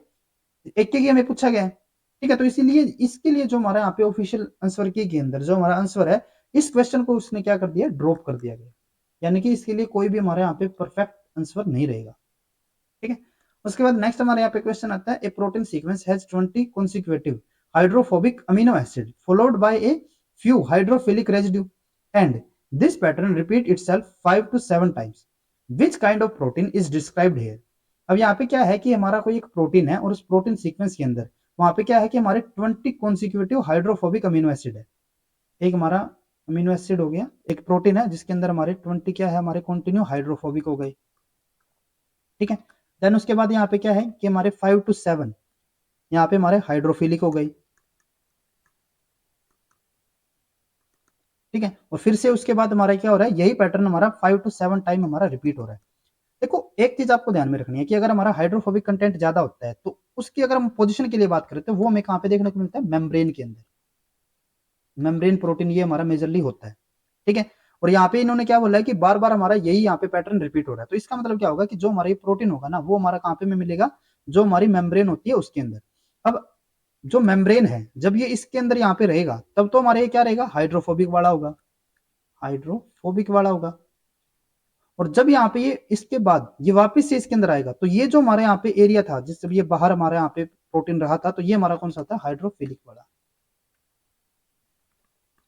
[SPEAKER 1] एक के हमें पूछा गया है। ठीक है, तो इसीलिए इसके लिए जो हमारा यहाँ पे ऑफिशियल आंसर की के अंदर जो हमारा आंसर है इस क्वेश्चन को उसने क्या कर दिया, ड्रॉप कर दिया गया, यानी कि इसके लिए कोई भी हमारे यहाँ पे परफेक्ट आंसर नहीं रहेगा। ठीक है, उसके बाद नेक्स्ट हमारे यहाँ पे क्वेश्चन आता है, a protein sequence has 20 consecutive hydrophobic amino acid followed by a few hydrophilic residue and this pattern repeat itself 5 to 7 times, which kind of protein is described here। अब यहाँ पे क्या है कि हमारा कोई एक प्रोटीन है और उस प्रोटीन सीक्वेंस के अंदर वहां पे क्या है कि हमारे 20 कॉन्सिक्यूटिव हाइड्रोफोबिक अमीनो एसिड है। एक हमारा अमीनो एसिड हो गया, एक प्रोटीन है जिसके अंदर हमारे 20 क्या है, हमारे कंटिन्यू हाइड्रोफोबिक हो गए। ठीक है, देन उसके बाद यहाँ पे क्या है कि हमारे 5 to 7 यहाँ पे हमारे हाइड्रोफिलिक हो गई। ठीक है, और फिर से उसके बाद हमारा क्या हो रहा है, यही पैटर्न हमारा 5 to 7 टाइम हमारा रिपीट हो रहा है। देखो एक चीज आपको ध्यान में रखनी है कि अगर हमारा हाइड्रोफोबिक कंटेंट ज्यादा होता है तो उसकी अगर हम पोजीशन के लिए बात करें तो वो हमें कहाँ पे देखने को मिलता है, मेम्ब्रेन के अंदर। मेम्ब्रेन प्रोटीन ये हमारा मेजरली होता है। ठीक है, और यहाँ पे इन्होंने क्या बोला है कि बार बार हमारा यही यहाँ पे पैटर्न रिपीट हो रहा है, तो इसका मतलब क्या होगा कि जो हमारा ये प्रोटीन होगा ना वो हमारा कहाँ पे में मिलेगा, जो हमारी मेम्ब्रेन होती है उसके अंदर। अब जो मेम्ब्रेन है जब ये इसके अंदर यहाँ पे रहेगा तब तो हमारे ये क्या रहेगा, हाइड्रोफोबिक वाला होगा, हाइड्रोफोबिक वाला होगा। और जब यहाँ पे ये इसके बाद ये वापस से इसके अंदर आएगा तो ये जो हमारे यहाँ पे एरिया था जिस जब ये बाहर हमारे यहाँ पे प्रोटीन रहा था तो ये हमारा कौन सा था, हाइड्रोफिलिक वाला।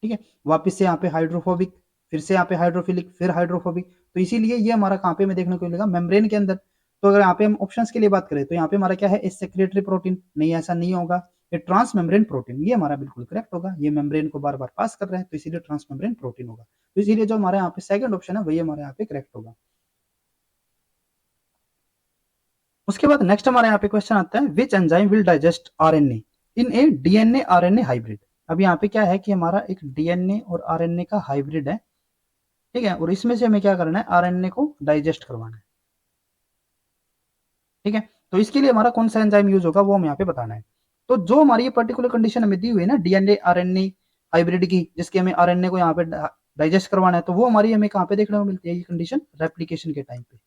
[SPEAKER 1] ठीक है, वापस से यहाँ पे हाइड्रोफोबिक, फिर से यहाँ पे हाइड्रोफिलिक, फिर हाइड्रोफोबिक, तो इसीलिए ये हमारा कहाँ पे में देखने को मिलेगा, मेम्ब्रेन के अंदर। तो अगर यहाँ पे हम ऑप्शंस के लिए बात करें तो यहाँ पे हमारा क्या है, सेक्रेटरी प्रोटीन, नहीं ऐसा नहीं होगा, ये ट्रांस मेम्ब्रेन प्रोटीन, ये हमारा बिल्कुल करेक्ट होगा, ये मेम्ब्रेन को बार बार पास कर रहा है तो इसीलिए ट्रांस मेम्ब्रेन प्रोटीन होगा। तो इसीलिए जो हमारे यहाँ पे सेकंड ऑप्शन है वही हमारे यहाँ पे करेक्ट होगा। उसके बाद नेक्स्ट हमारे यहाँ पे क्वेश्चन आता है, which enzyme will digest RNA in A DNA RNA hybrid. अब यहाँ पे क्या है कि हमारा एक डीएनए और आरएनए का हाइब्रिड है। ठीक है, और इसमें से हमें क्या करना है, आरएनए को डाइजेस्ट करवाना है। ठीक है, तो इसके लिए हमारा कौन सा एंजाइम यूज होगा वो हम यहाँ पे बताना है। तो जो हमारी ये पर्टिकुलर कंडीशन हमें दी हुई है ना डीएनए आरएनए हाइब्रिड की, जिसके हमें आरएनए को यहाँ पे डाइजेस्ट करवाना है, तो वो हमारी हमें कहाँ पे देखने को मिलती है ये कंडीशन, रेप्लीकेशन के टाइम पे।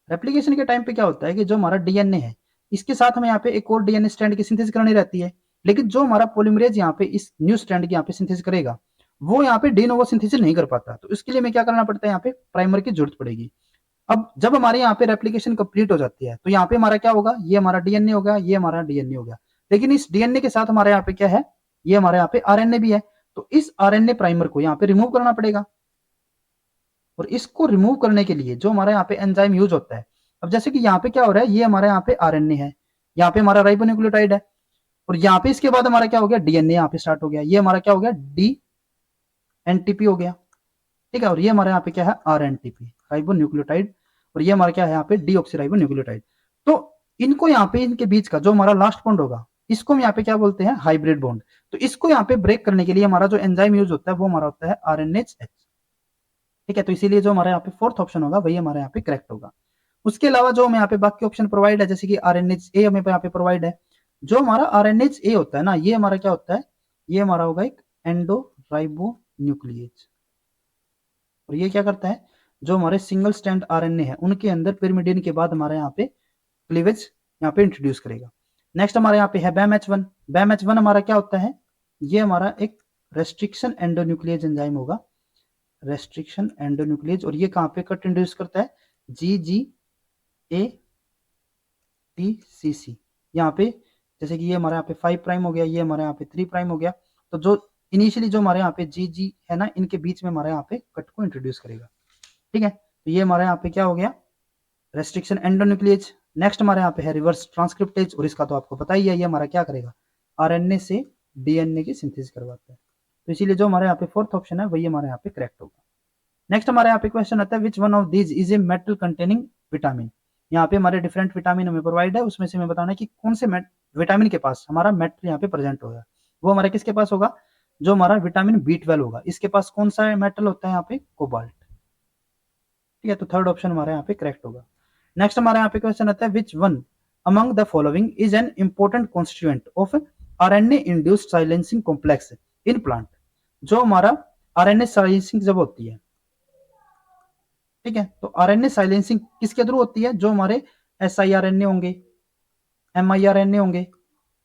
[SPEAKER 1] रेप्लीकेशन के टाइम पे क्या होता है कि जो हमारा डीएनए है इसके साथ हमें यहाँ पे एक और डीएनए स्ट्रैंड की सिंथेसिस करनी रहती है, लेकिन जो हमारा पॉलीमरेज यहाँ पे इस न्यू स्ट्रैंड की यहाँ पे सिंथेसिस करेगा वो यहाँ पे डी नोवो सिंथेसिस नहीं कर पाता, तो इसके लिए हमें क्या करना पड़ता है, यहाँ पे प्राइमर की जरूरत पड़ेगी। अब जब हमारे यहाँ पे रेप्लिकेशन कंप्लीट हो जाती है तो यहाँ पे हमारा क्या होगा, ये हमारा डीएनए हो गया, ये हमारा डीएनए हो गया। लेकिन इस डीएनए के साथ हमारे यहाँ पे क्या है, ये हमारे यहाँ पे आरएनए भी है। तो इस आरएनए प्राइमर को यहाँ पे रिमूव करना पड़ेगा। और इसको रिमूव करने के लिए जो हमारे यहाँ पे एंजाइम यूज होता है, अब जैसे कि यहाँ पे क्या हो रहा है, ये हमारे यहाँ पे आरएनए है, यहाँ पे हमारा राइबोन्यूक्लियोटाइड है, और यहाँ पे इसके बाद हमारा क्या हो गया, डीएनए यहाँ पे स्टार्ट हो गया, ये हमारा क्या हो गया, डी एनटीपी हो गया। ठीक है, और ये हमारे यहाँ पे क्या है, आर एनटीपी राइबोन्यूक्लियोटाइड, और ये हमारा क्या है यहाँ पे डीऑक्सीराइबोन्यूक्लियोटाइड। तो इनको यहाँ पे इनके बीच का जो हमारा लास्ट बॉन्ड होगा, इसको हम यहाँ पे क्या बोलते हैं, हाइब्रिड बॉन्ड। तो इसको यहाँ पे ब्रेक करने के लिए हमारा जो एंजाइम यूज होता है वो हमारा होता है आरएनएच। ठीक है, तो इसीलिए जो हमारे यहाँ पे फोर्थ ऑप्शन होगा वही हमारे यहाँ पे करेक्ट होगा। उसके अलावा जो हमें यहाँ पे बाकी ऑप्शन प्रोवाइड है, जैसे कि आरएनएच ए हमें यहाँ पे प्रोवाइड है। जो हमारा आरएनएच ए होता है ना, ये हमारा क्या होता है, ये हमारा होगा एक एंडो राइबोन्यूक्लिएज। और ये क्या करता है, जो हमारे सिंगल स्टैंड आरएनए है उनके अंदर पिरिमिडीन के बाद हमारे यहाँ पे क्लीवेज यहाँ पे इंट्रोड्यूस करेगा। नेक्स्ट हमारे यहाँ पे है BAMH1। BAMH1 हमारा क्या होता है, ये हमारा एक रेस्ट्रिक्शन एंडोन्यूक्लिएज एंजाइम होगा, रेस्ट्रिक्शन एंडोन्यूक्लिएज। और ये कहाँ पे कट इंट्रोड्यूस करता है, GGATCC यहाँ पे। जैसे कि ये हमारे यहाँ पे 5 प्राइम हो गया, ये हमारे यहाँ पे 3 प्राइम हो गया। तो जो इनिशियली जो हमारे यहाँ पे GG है ना, इनके बीच में हमारे यहाँ पे कट को इंट्रोड्यूस करेगा। ठीक है, तो ये हमारे यहाँ पे क्या हो गया, रेस्ट्रिक्शन एंडोन्यूक्लिएज। नेक्स्ट हमारे यहाँ पे है रिवर्स ट्रांसक्रिप्टेज, और इसका तो आपको पता ही है, ये हमारा क्या करेगा, आरएनए से डीएनए की सिंथेसिस करवाता है। तो इसीलिए जो हमारे यहाँ पे फोर्थ ऑप्शन है वही हमारे यहाँ पे करेक्ट होगा। नेक्स्ट हमारे यहाँ पे क्वेश्चन आता है, which one of these is a metal containing vitamin. यहाँ पे हमारे डिफरेंट विटामिन हमें प्रोवाइड है, उसमें से हमें बताना है कि कौन से विटामिन के पास हमारा मेटल यहाँ पे प्रेजेंट होगा। वो हमारे किसके पास होगा, जो हमारा विटामिन B12 होगा, इसके पास कौन सा मेटल होता है यहाँ पे, कोबाल्ट। ठीक है, तो थर्ड ऑप्शन हमारे यहाँ पे करेक्ट होगा। नेक्स्ट हमारे यहाँ पे क्वेश्चन आता है, which one among the following is an important constituent of RNA induced silencing complex in plant. जो हमारा आरएनए साइलेंसिंग जब होती है, ठीक है, तो आरएनए साइलेंसिंग किसके थ्रू होती है, जो हमारे siRNA होंगे, miRNA होंगे।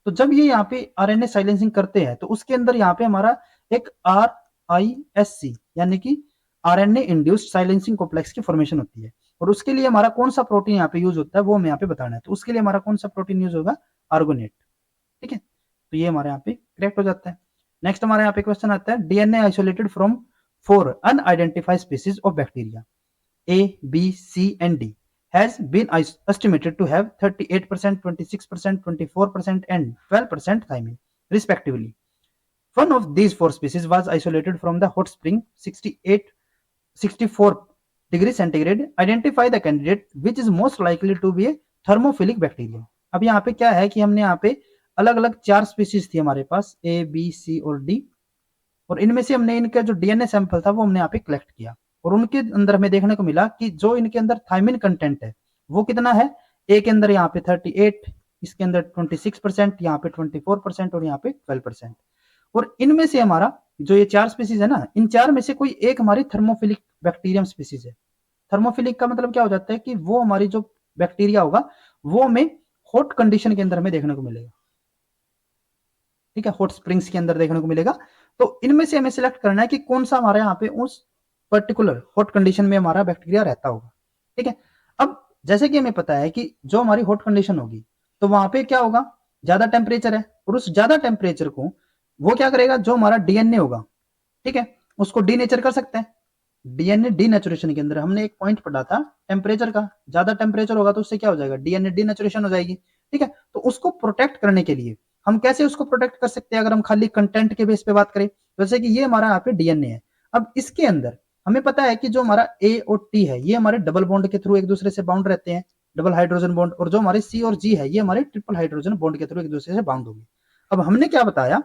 [SPEAKER 1] तो जब ये यहाँ पे आरएनए साइलेंसिंग करते हैं तो उसके अंदर यहाँ पे हमारा एक RISC यानी कि आरएनए इंड्यूस्ड साइलेंसिंग कॉम्प्लेक्स की फॉर्मेशन होती है। और उसके लिए हमारा कौन सा प्रोटीन यहाँ पे यूज होता है वो हमें यहाँ पे बताना है। तो उसके लिए हमारा कौन सा प्रोटीन यूज होगा, आर्गोनेट। ठीक है, तो ये हमारे यहाँ पे करेक्ट हो जाता है। नेक्स्ट हमारे यहाँ पे क्वेश्चन आता है, DNA isolated from 4 unidentified species of bacteria A, B, C and D has been estimated to have 38%, 26%, 24% and 12% thymine respectively. One of these 4 species was isolated from the hot spring 64 degrees centigrade. Identify the candidate which is most likely to be a thermophilic bacteria. अब यहाँ पे क्या है कि हमने यहाँ पे अलग अलग 4 स्पीसीज थी हमारे पास, A, B, C और D, और इनमें से हमने इनका जो डीएनए सैंपल था वो हमने यहाँ पे कलेक्ट किया, और उनके अंदर हमें देखने को मिला कि जो इनके अंदर थायमिन कंटेंट है वो कितना है, ए के अंदर यहाँ पे 38, इसके अंदर 26%, यहाँ पे 24% और यहाँ पे 12%। और इनमें से हमारा जो ये 4 स्पीसीज है ना, इन 4 में से कोई एक हमारी थर्मोफिलिक बैक्टीरियम स्पीसीज है। थर्मोफिलिक का मतलब क्या हो जाता है कि वो हमारी जो बैक्टीरिया होगा वो हमें हॉट कंडीशन के अंदर हमें देखने को मिलेगा। ठीक है, हॉट स्प्रिंग्स के अंदर देखने को मिलेगा। तो इनमें से हमें सिलेक्ट करना है कि कौन सा हमारे यहाँ पे उस पर्टिकुलर हॉट कंडीशन में हमारा बैक्टीरिया रहता होगा। ठीक है, अब जैसे कि हमें पता है कि जो हमारी हॉट कंडीशन होगी तो वहां पे क्या होगा, ज्यादा टेम्परेचर है, और उस ज्यादा टेम्परेचर को वो क्या करेगा, जो हमारा डीएनए होगा, ठीक है, उसको डीनेचर कर सकते हैं। डीएनए डीनेचुरेशन के अंदर हमने एक पॉइंट पढ़ा था टेम्परेचर का, ज्यादा टेम्परेचर होगा तो उससे क्या हो जाएगा, डीएनए डीनेचुरेशन हो जाएगी। ठीक है, तो उसको प्रोटेक्ट करने के लिए हम कैसे उसको प्रोटेक्ट कर सकते हैं, अगर हम खाली कंटेंट के बेस पे बात करें, जैसे कि ये हमारा यहाँ पे डीएनए है। अब इसके अंदर हमें पता है कि जो हमारा ए और टी है ये हमारे डबल बॉन्ड के थ्रू एक दूसरे से बाउंड रहते हैं, डबल हाइड्रोजन बॉन्ड, और जो हमारे सी और जी है ये हमारे ट्रिपल हाइड्रोजन बॉन्ड के थ्रू एक दूसरे से बाउंड होगी। अब हमने क्या बताया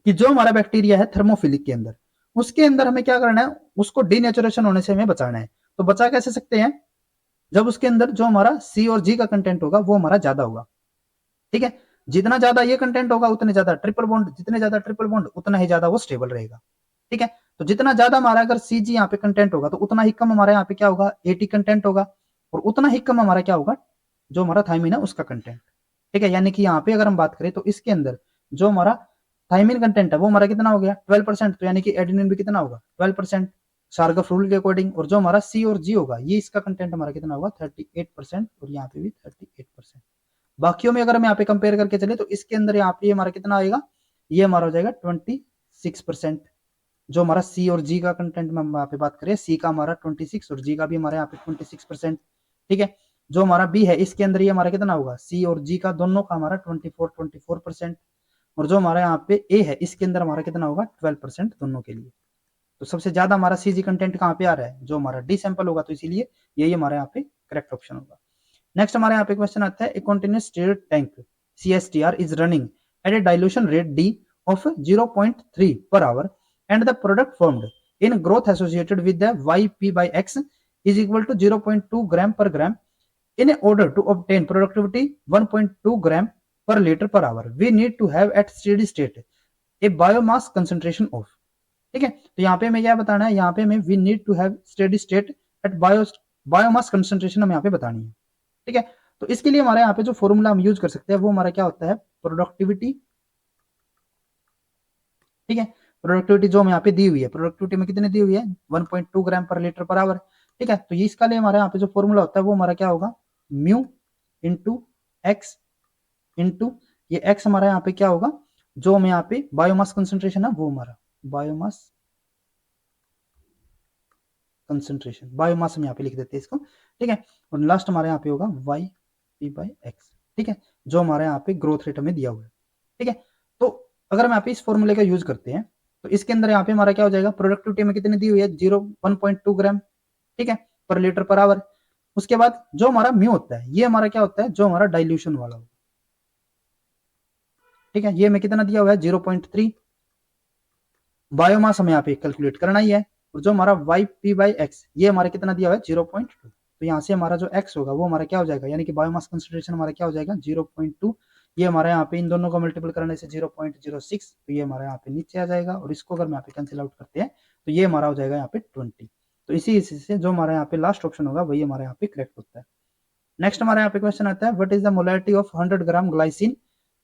[SPEAKER 1] कि जो हमारा बैक्टीरिया है थर्मोफिलिक के अंदर, उसके अंदर हमें क्या करना है, उसको डीनेचुरेशन होने से हमें बचाना है। तो बचा कैसे सकते हैं, जब उसके अंदर जो हमारा सी और जी का कंटेंट होगा वो हमारा ज्यादा होगा। ठीक है, जितना ज्यादा ये कंटेंट होगा उतने ज्यादा ट्रिपल बॉन्ड, जितने ज्यादा ट्रिपल बॉन्ड उतना ही ज्यादा वो स्टेबल रहेगा। ठीक है, तो जितना ज्यादा हमारा अगर सी जी यहाँ पे कंटेंट होगा तो उतना ही कम हमारे यहाँ पे क्या होगा, एटी कंटेंट होगा, और उतना ही कम हमारा क्या होगा, जो हमारा थायमिन है उसका कंटेंट। ठीक है, यानी कि यहाँ पे अगर हम बात करें तो इसके अंदर जो हमारा थायमिन कंटेंट है वो हमारा कितना हो गया, 12%। तो यानी कि एडेनिन भी कितना होगा, 12%। शार्गफ रूल के अकॉर्डिंग। और जो हमारा सी और जी होगा ये इसका कंटेंट हमारा कितना होगा 38%, और यहाँ पे भी 38%। बाकियों में अगर हम यहाँ पे कंपेयर करके चले तो इसके अंदर यहाँ पे हमारा कितना आएगा, ये हमारा हो जाएगा 26%। जो हमारा सी और जी का कंटेंट में हम यहाँ पे बात करें, सी का हमारा 26 और जी का भी हमारे यहाँ पे 26%। ठीक है, जो हमारा बी है इसके अंदर ये हमारा कितना होगा, सी और जी का दोनों का हमारा 24%। और जो हमारा यहाँ पे ए है इसके अंदर हमारा कितना होगा 12% दोनों के लिए। तो सबसे ज्यादा हमारा सीजी कंटेंट कहाँ पे आ रहा है, जो हमारा डी सैंपल होगा, तो इसीलिए ये हमारे यहाँ पे करेक्ट ऑप्शन होगा। नेक्स्ट हमारे यहाँ पे क्वेश्चन आता है, a continuous stirred tank CSTR is running at a dilution rate D of 0.3 per hour and the product formed in growth associated with the YP by X is equal to 0.2 gram per gram. In order to obtain productivity 1.2 gram per liter per hour, we need to have at steady state a biomass concentration of। ठीक है, तो यहाँ पे हमें क्या बताना है, यहाँ पे हमें we need to have steady state at biomass concentration हमें यहाँ पे बतानी है। ठीक है, तो इसके लिए हमारे यहाँ पे जो फॉर्मूला हम यूज कर सकते हैं वो हमारा क्या होता है, प्रोडक्टिविटी। ठीक है, प्रोडक्टिविटी जो हमें यहाँ पे दी हुई है, प्रोडक्टिविटी में कितनी दी हुई है 1.2 ग्राम पर लीटर पर आवर। ठीक है, तो ये इसका लिए हमारे यहाँ पे जो फॉर्मूला होता है वो हमारा क्या होगा, म्यू इंटू एक्स इंटू ये एक्स हमारा यहाँ पे क्या होगा, जो हमें यहाँ पे बायोमास कंसंट्रेशन है वो हमारा बायोमास कंसंट्रेशन, बायोमास हम यहाँ पे लिख देते हैं इसको। ठीक है, और लास्ट हमारे यहाँ पे होगा वाई पी बाई एक्स। ठीक है, जो हमारे यहाँ पे ग्रोथ रेट हमें दिया हुआ है। ठीक है, तो अगर हम यहाँ पे इस फॉर्मूले का यूज करते हैं तो इसके अंदर यहाँ पे हमारा क्या हो जाएगा, प्रोडक्टिविटी में कितनी दी हुई है 1.2 ग्राम, ठीक है, पर लीटर पर आवर। उसके बाद जो हमारा म्यू होता है ये हमारा क्या होता है, जो हमारा डाइल्यूशन वाला होगा। ठीक है, ये हमें कितना दिया हुआ है 0.3, बायोमास हमें यहाँ पे कैलकुलेट करना ही है। और जो हमारा वाई पी बाई एक्स ये हमारा कितना दिया हुआ है 0.2, तो यहाँ से हमारा जो एक्स होगा वो हमारा क्या हो जाएगा, यानी कि बायोमास कंसंट्रेशन हमारा क्या हो जाएगा 0.2। ये हमारे यहाँ पे इन दोनों को मल्टीपल करने से 0.06, तो ये हमारे यहाँ पे नीचे आ जाएगा। और इसको अगर हम यहाँ पे कैंसिल आउट करते हैं तो ये हमारा हो जाएगा यहाँ पे 20। तो इसी से जो हमारे यहाँ पे लास्ट ऑप्शन होगा वही हमारे यहाँ पे करेक्ट होता है। नेक्स्ट हमारे यहाँ पे क्वेश्चन आता है, what is the molarity of 100 gram glycine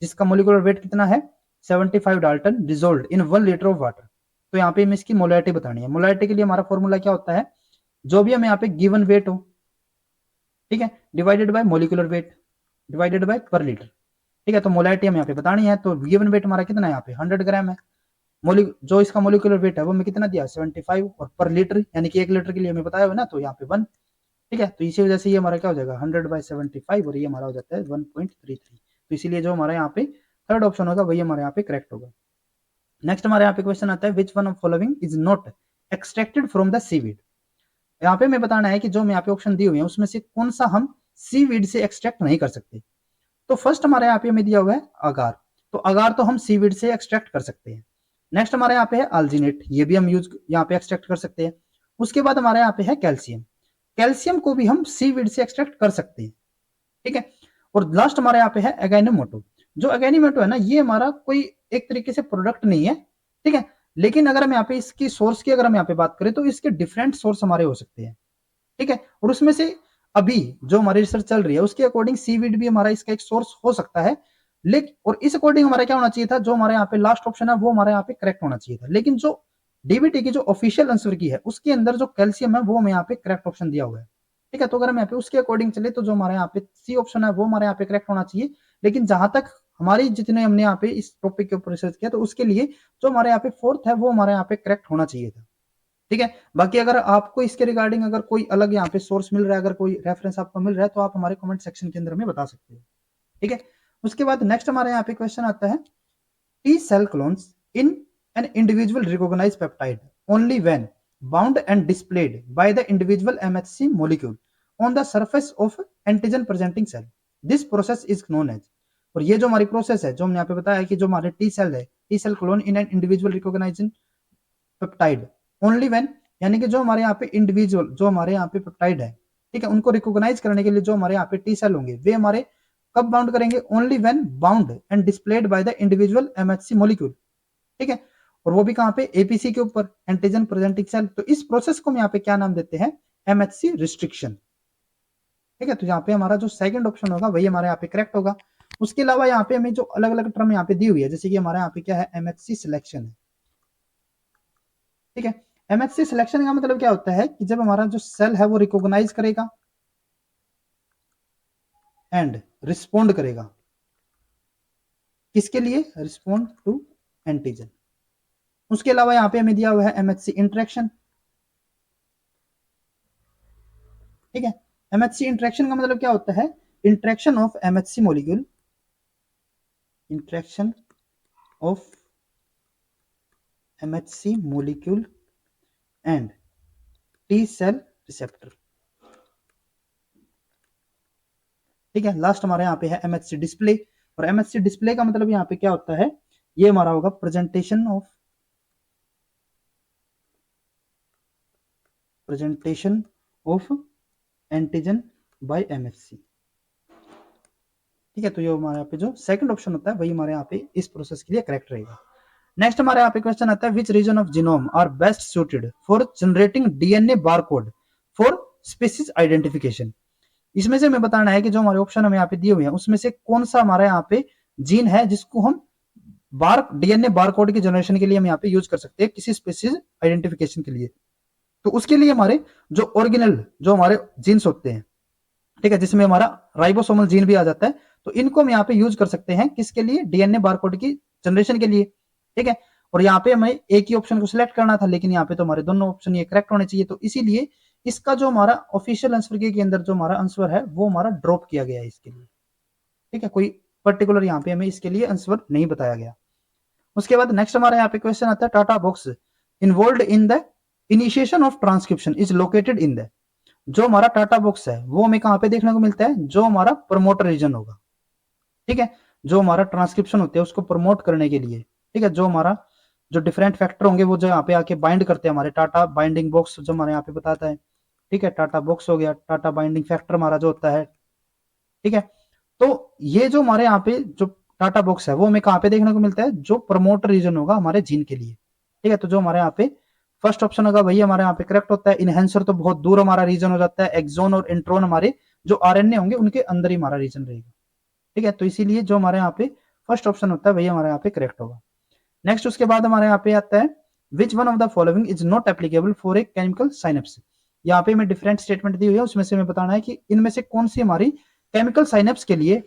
[SPEAKER 1] जिसका मोलिकुलर वेट कितना है 75 Dalton dissolved in 1 litre of water. तो यहाँ पे हमें इसकी मोलैरिटी बतानी है। मोलैरिटी के लिए हमारा फॉर्मूला क्या होता है, जो भी हमें यहाँ पे गिवन वेट हो, ठीक है, divided by molecular weight divided by पर लीटर। ठीक है, तो मोलैरिटी हमें यहाँ पे बतानी है। तो गिवन वेट हमारा कितना है यहाँ पे 100 ग्राम है, जो इसका मोलिकुलर वेट है वो हमें कितना दिया 75, और पर लीटर यानी कि 1 लीटर के लिए हमें बताया हुआ ना, तो यहाँ पे 1। ठीक है, तो इसी वजह से ये हमारा क्या हो जाएगा 100/75, और ये हमारा हो जाता है 1.33। तो इसीलिए जो हमारा यहाँ पे थर्ड ऑप्शन होगा वही हमारे यहाँ पे करेक्ट होगा। नेक्स्ट हमारे यहाँ पे क्वेश्चन आता है, which one of following is not extracted from the seaweed. यहाँ पे हमें बताना है कि जो हमें यहाँ पे ऑप्शन दिए हुए हैं उसमें से कौन सा हम सीवीड से एक्सट्रैक्ट नहीं कर सकते। तो फर्स्ट हमारे यहाँ पे हमें दिया हुआ है अगार, तो अगार तो हम सीवीड से एक्सट्रैक्ट कर सकते हैं। नेक्स्ट हमारे यहाँ पे है अल्जीनेट, ये भी हम यूज यहाँ पे एक्सट्रैक्ट कर सकते हैं। उसके बाद हमारे यहाँ पे है कैल्शियम, कैल्शियम को भी हम सीवीड से एक्सट्रैक्ट कर सकते हैं। ठीक है, और लास्ट हमारे यहाँ पे है एगैनोमोटो। जो एगैनोमोटो है ना ये हमारा कोई एक तरीके से प्रोडक्ट नहीं है, ठीक है, लेकिन अगर हम यहाँ पे इसकी सोर्स की अगर हम यहाँ पे बात करें तो इसके डिफरेंट सोर्स हमारे हो सकते हैं। ठीक है, और उसमें से अभी जो हमारी रिसर्च चल रही है उसके अकॉर्डिंग सीवीड भी हमारा इसका एक सोर्स हो सकता है। लेकिन और इस अकॉर्डिंग हमारा क्या होना चाहिए था, जो हमारे यहाँ पे लास्ट ऑप्शन है वो हमारे यहाँ पे करेक्ट होना चाहिए था। लेकिन जो डीबीटी की जो ऑफिशियल आंसर की है उसके अंदर जो कैल्शियम है वो हमें यहाँ पे करेक्ट ऑप्शन दिया हुआ है। ठीक है, तो अगर हम यहाँ पे उसके अकॉर्डिंग चले तो जो हमारे यहाँ पे सी ऑप्शन है वो हमारे यहाँ पे करेक्ट होना चाहिए। लेकिन जहां तक हमारी जितने हमने यहाँ पे इस टॉपिक के ऊपर रिसर्च किया तो उसके लिए जो हमारे यहाँ पे फोर्थ है वो हमारे यहाँ पे करेक्ट होना चाहिए था। ठीक है, बाकी अगर आपको इसके रिगार्डिंग अगर कोई अलग यहाँ पे सोर्स मिल रहा है, अगर कोई रेफरेंस आपको मिल रहा है तो आप हमारे कमेंट सेक्शन के अंदर में बता सकते हो। ठीक है, उसके बाद नेक्स्ट हमारे यहाँ पे क्वेश्चन आता है, T cell clones in an individual recognise peptide only when bound and displayed by the individual MHC molecule on the surface of antigen presenting cell, this process is known as. और ये जो हमारी process है जो हमने यहाँ पे बताया कि जो हमारे टी सेल है, T cell clone in an individual recognising peptide only when, यानी कि जो हमारे यहाँ पे इंडिविजुअल जो हमारे यहाँ पे पेप्टाइड है, ठीक है, उनको रिकॉग्नाइज करने के लिए जो हमारे यहाँ पे टी सेल होंगे वे हमारे कब बाउंड करेंगे, only when bound and displayed by the individual MHC molecule. ठीक है, और वो भी कहाँ पे एपीसी के ऊपर, एंटीजन प्रेजेंटिंग सेल। तो इस प्रोसेस को हम यहाँ पे क्या नाम देते हैं, एमएचसी रिस्ट्रिक्शन। ठीक है, तो यहाँ पे हमारा जो सेकंड ऑप्शन होगा वही हमारे यहाँ पे करेक्ट होगा। उसके अलावा यहाँ पे हमें जो अलग अलग टर्म यहाँ पे दी हुई है, जैसे कि हमारे यहाँ पे क्या है एमएचसी सिलेक्शन है। ठीक है, MHC सिलेक्शन का मतलब क्या होता है कि जब हमारा जो सेल है वो रिकॉग्नाइज करेगा एंड रिस्पोंड करेगा, किसके लिए? Respond to antigen. उसके अलावा यहाँ पे हमें दिया हुआ है MHC इंटरेक्शन, ठीक है। MHC इंटरेक्शन का मतलब क्या होता है? Interaction of MHC molecule, interaction of MHC molecule and T cell receptor, ठीक है। लास्ट हमारे यहाँ पे है MHC डिस्प्ले, और MHC डिस्प्ले का मतलब यहाँ पे क्या होता है? ये हमारा होगा presentation of antigen by MHC, ठीक है। तो ये हमारे यहाँ पे जो सेकंड ऑप्शन होता है वही हमारे यहाँ पे इस प्रोसेस के लिए करेक्ट रहेगा। नेक्स्ट हमारे यहाँ पे क्वेश्चन आता है which region of genome are best suited for generating DNA barcode for species identification. इसमें से हमें बताना है कि जो हमारे ऑप्शन हमें यहाँ पे दिए हुए हैं उसमें से कौन सा हमारे यहाँ पे जीन है जिसको हम DNA बारकोड की जनरेशन के लिए हम यहाँ पे यूज कर सकते हैं किसी स्पीसीज आइडेंटिफिकेशन के लिए। तो उसके लिए हमारे जो ओरिजिनल जो हमारे जीन्स होते हैं, ठीक है, जिसमें हमारा राइबोसोमल जीन भी आ जाता है, तो इनको हम यहाँ पे यूज कर सकते हैं किसके लिए? DNA बारकोड की जनरेशन के लिए, ठीक है। और यहाँ पे हमें एक ही ऑप्शन को सिलेक्ट करना था, लेकिन यहाँ पे तो हमारे दोनों ऑप्शन ये करेक्ट होने चाहिए, तो इसीलिए इसका जो हमारा ऑफिशियल आंसर के अंदर जो हमारा आंसर है वो हमारा ड्रॉप किया गया है इसके लिए, ठीक है। कोई पर्टिकुलर यहाँ पे हमें इसके लिए आंसर नहीं बताया गया। उसके बाद नेक्स्ट हमारा यहाँ पे क्वेश्चन आता है TATA box involve in the initiation of transcription is located in the, जो हमारा टाटा बॉक्स है वो हमें कहाँ पे देखने को मिलता है? जो हमारा प्रमोटर रीजन होगा, ठीक है, जो हमारा ट्रांसक्रिप्शन होते हैं उसको प्रमोट करने के लिए, ठीक है, जो हमारा जो डिफरेंट फैक्टर होंगे वो जो यहाँ पे आके बाइंड करते हैं, हमारे टाटा बाइंडिंग बॉक्स जो हमारे यहाँ पे बताता है, ठीक है। टाटा बॉक्स हो गया, टाटा बाइंडिंग फैक्टर हमारा जो होता है, ठीक है। तो ये जो हमारे यहाँ पे जो टाटा बॉक्स है वो हमें कहाँ पे देखने को मिलता है? जो प्रमोटर रीजन होगा हमारे जीन के लिए, ठीक है। तो जो हमारे यहाँ पे फर्स्ट ऑप्शन होगा वही हमारे यहाँ पे करेक्ट होता है। इनहेंसर तो बहुत दूर हमारा रीजन हो जाता है, एक्सोन और इंट्रोन हमारे जो RNA होंगे उनके अंदर ही हमारा रीजन रहेगा, ठीक है। तो इसीलिए जो हमारे यहाँ पे फर्स्ट ऑप्शन होता है वही हमारे यहाँ पे करेक्ट होगा। नेक्स्ट उसके बाद हमारे यहाँ पे आता है which one of the following is not applicable for a chemical synapse. यहाँ पे हमें डिफरेंट स्टेटमेंट दी हुई है, उसमें से हमें बताना है कि इनमें से कौन सी हमारी केमिकल साइनेप्स के लिए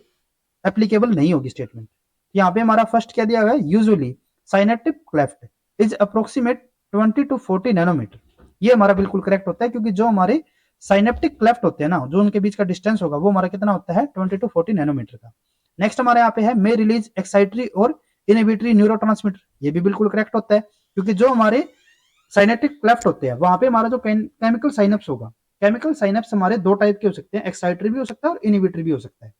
[SPEAKER 1] एप्लीकेबल नहीं होगी स्टेटमेंट। यहाँ पे हमारा फर्स्ट क्या दिया हुआ है? Usually synaptic cleft is approximate 20 to 40 nanometre. ये हमारा बिल्कुल करेक्ट होता है, क्योंकि जो हमारे साइनेप्टिक क्लेफ्ट होते हैं ना, जो उनके बीच का डिस्टेंस होगा वो हमारा कितना होता है? 20 to 40 नैनोमीटर का। नेक्स्ट हमारे यहाँ पे है मे रिलीज एक्साइटरी और इनहिबिटरी न्यूरोट्रांसमीटर। ये भी बिल्कुल करेक्ट होता है, क्योंकि जो हमारे साइनेप्टिक क्लेफ्ट होते हैं वहां पे हमारा जो केमिकल साइनेप्स होगा, केमिकल साइनेप्स हमारे दो टाइप के हो सकते हैं, एक्साइटरी भी हो सकता है और इनहिबिटरी भी हो सकता है,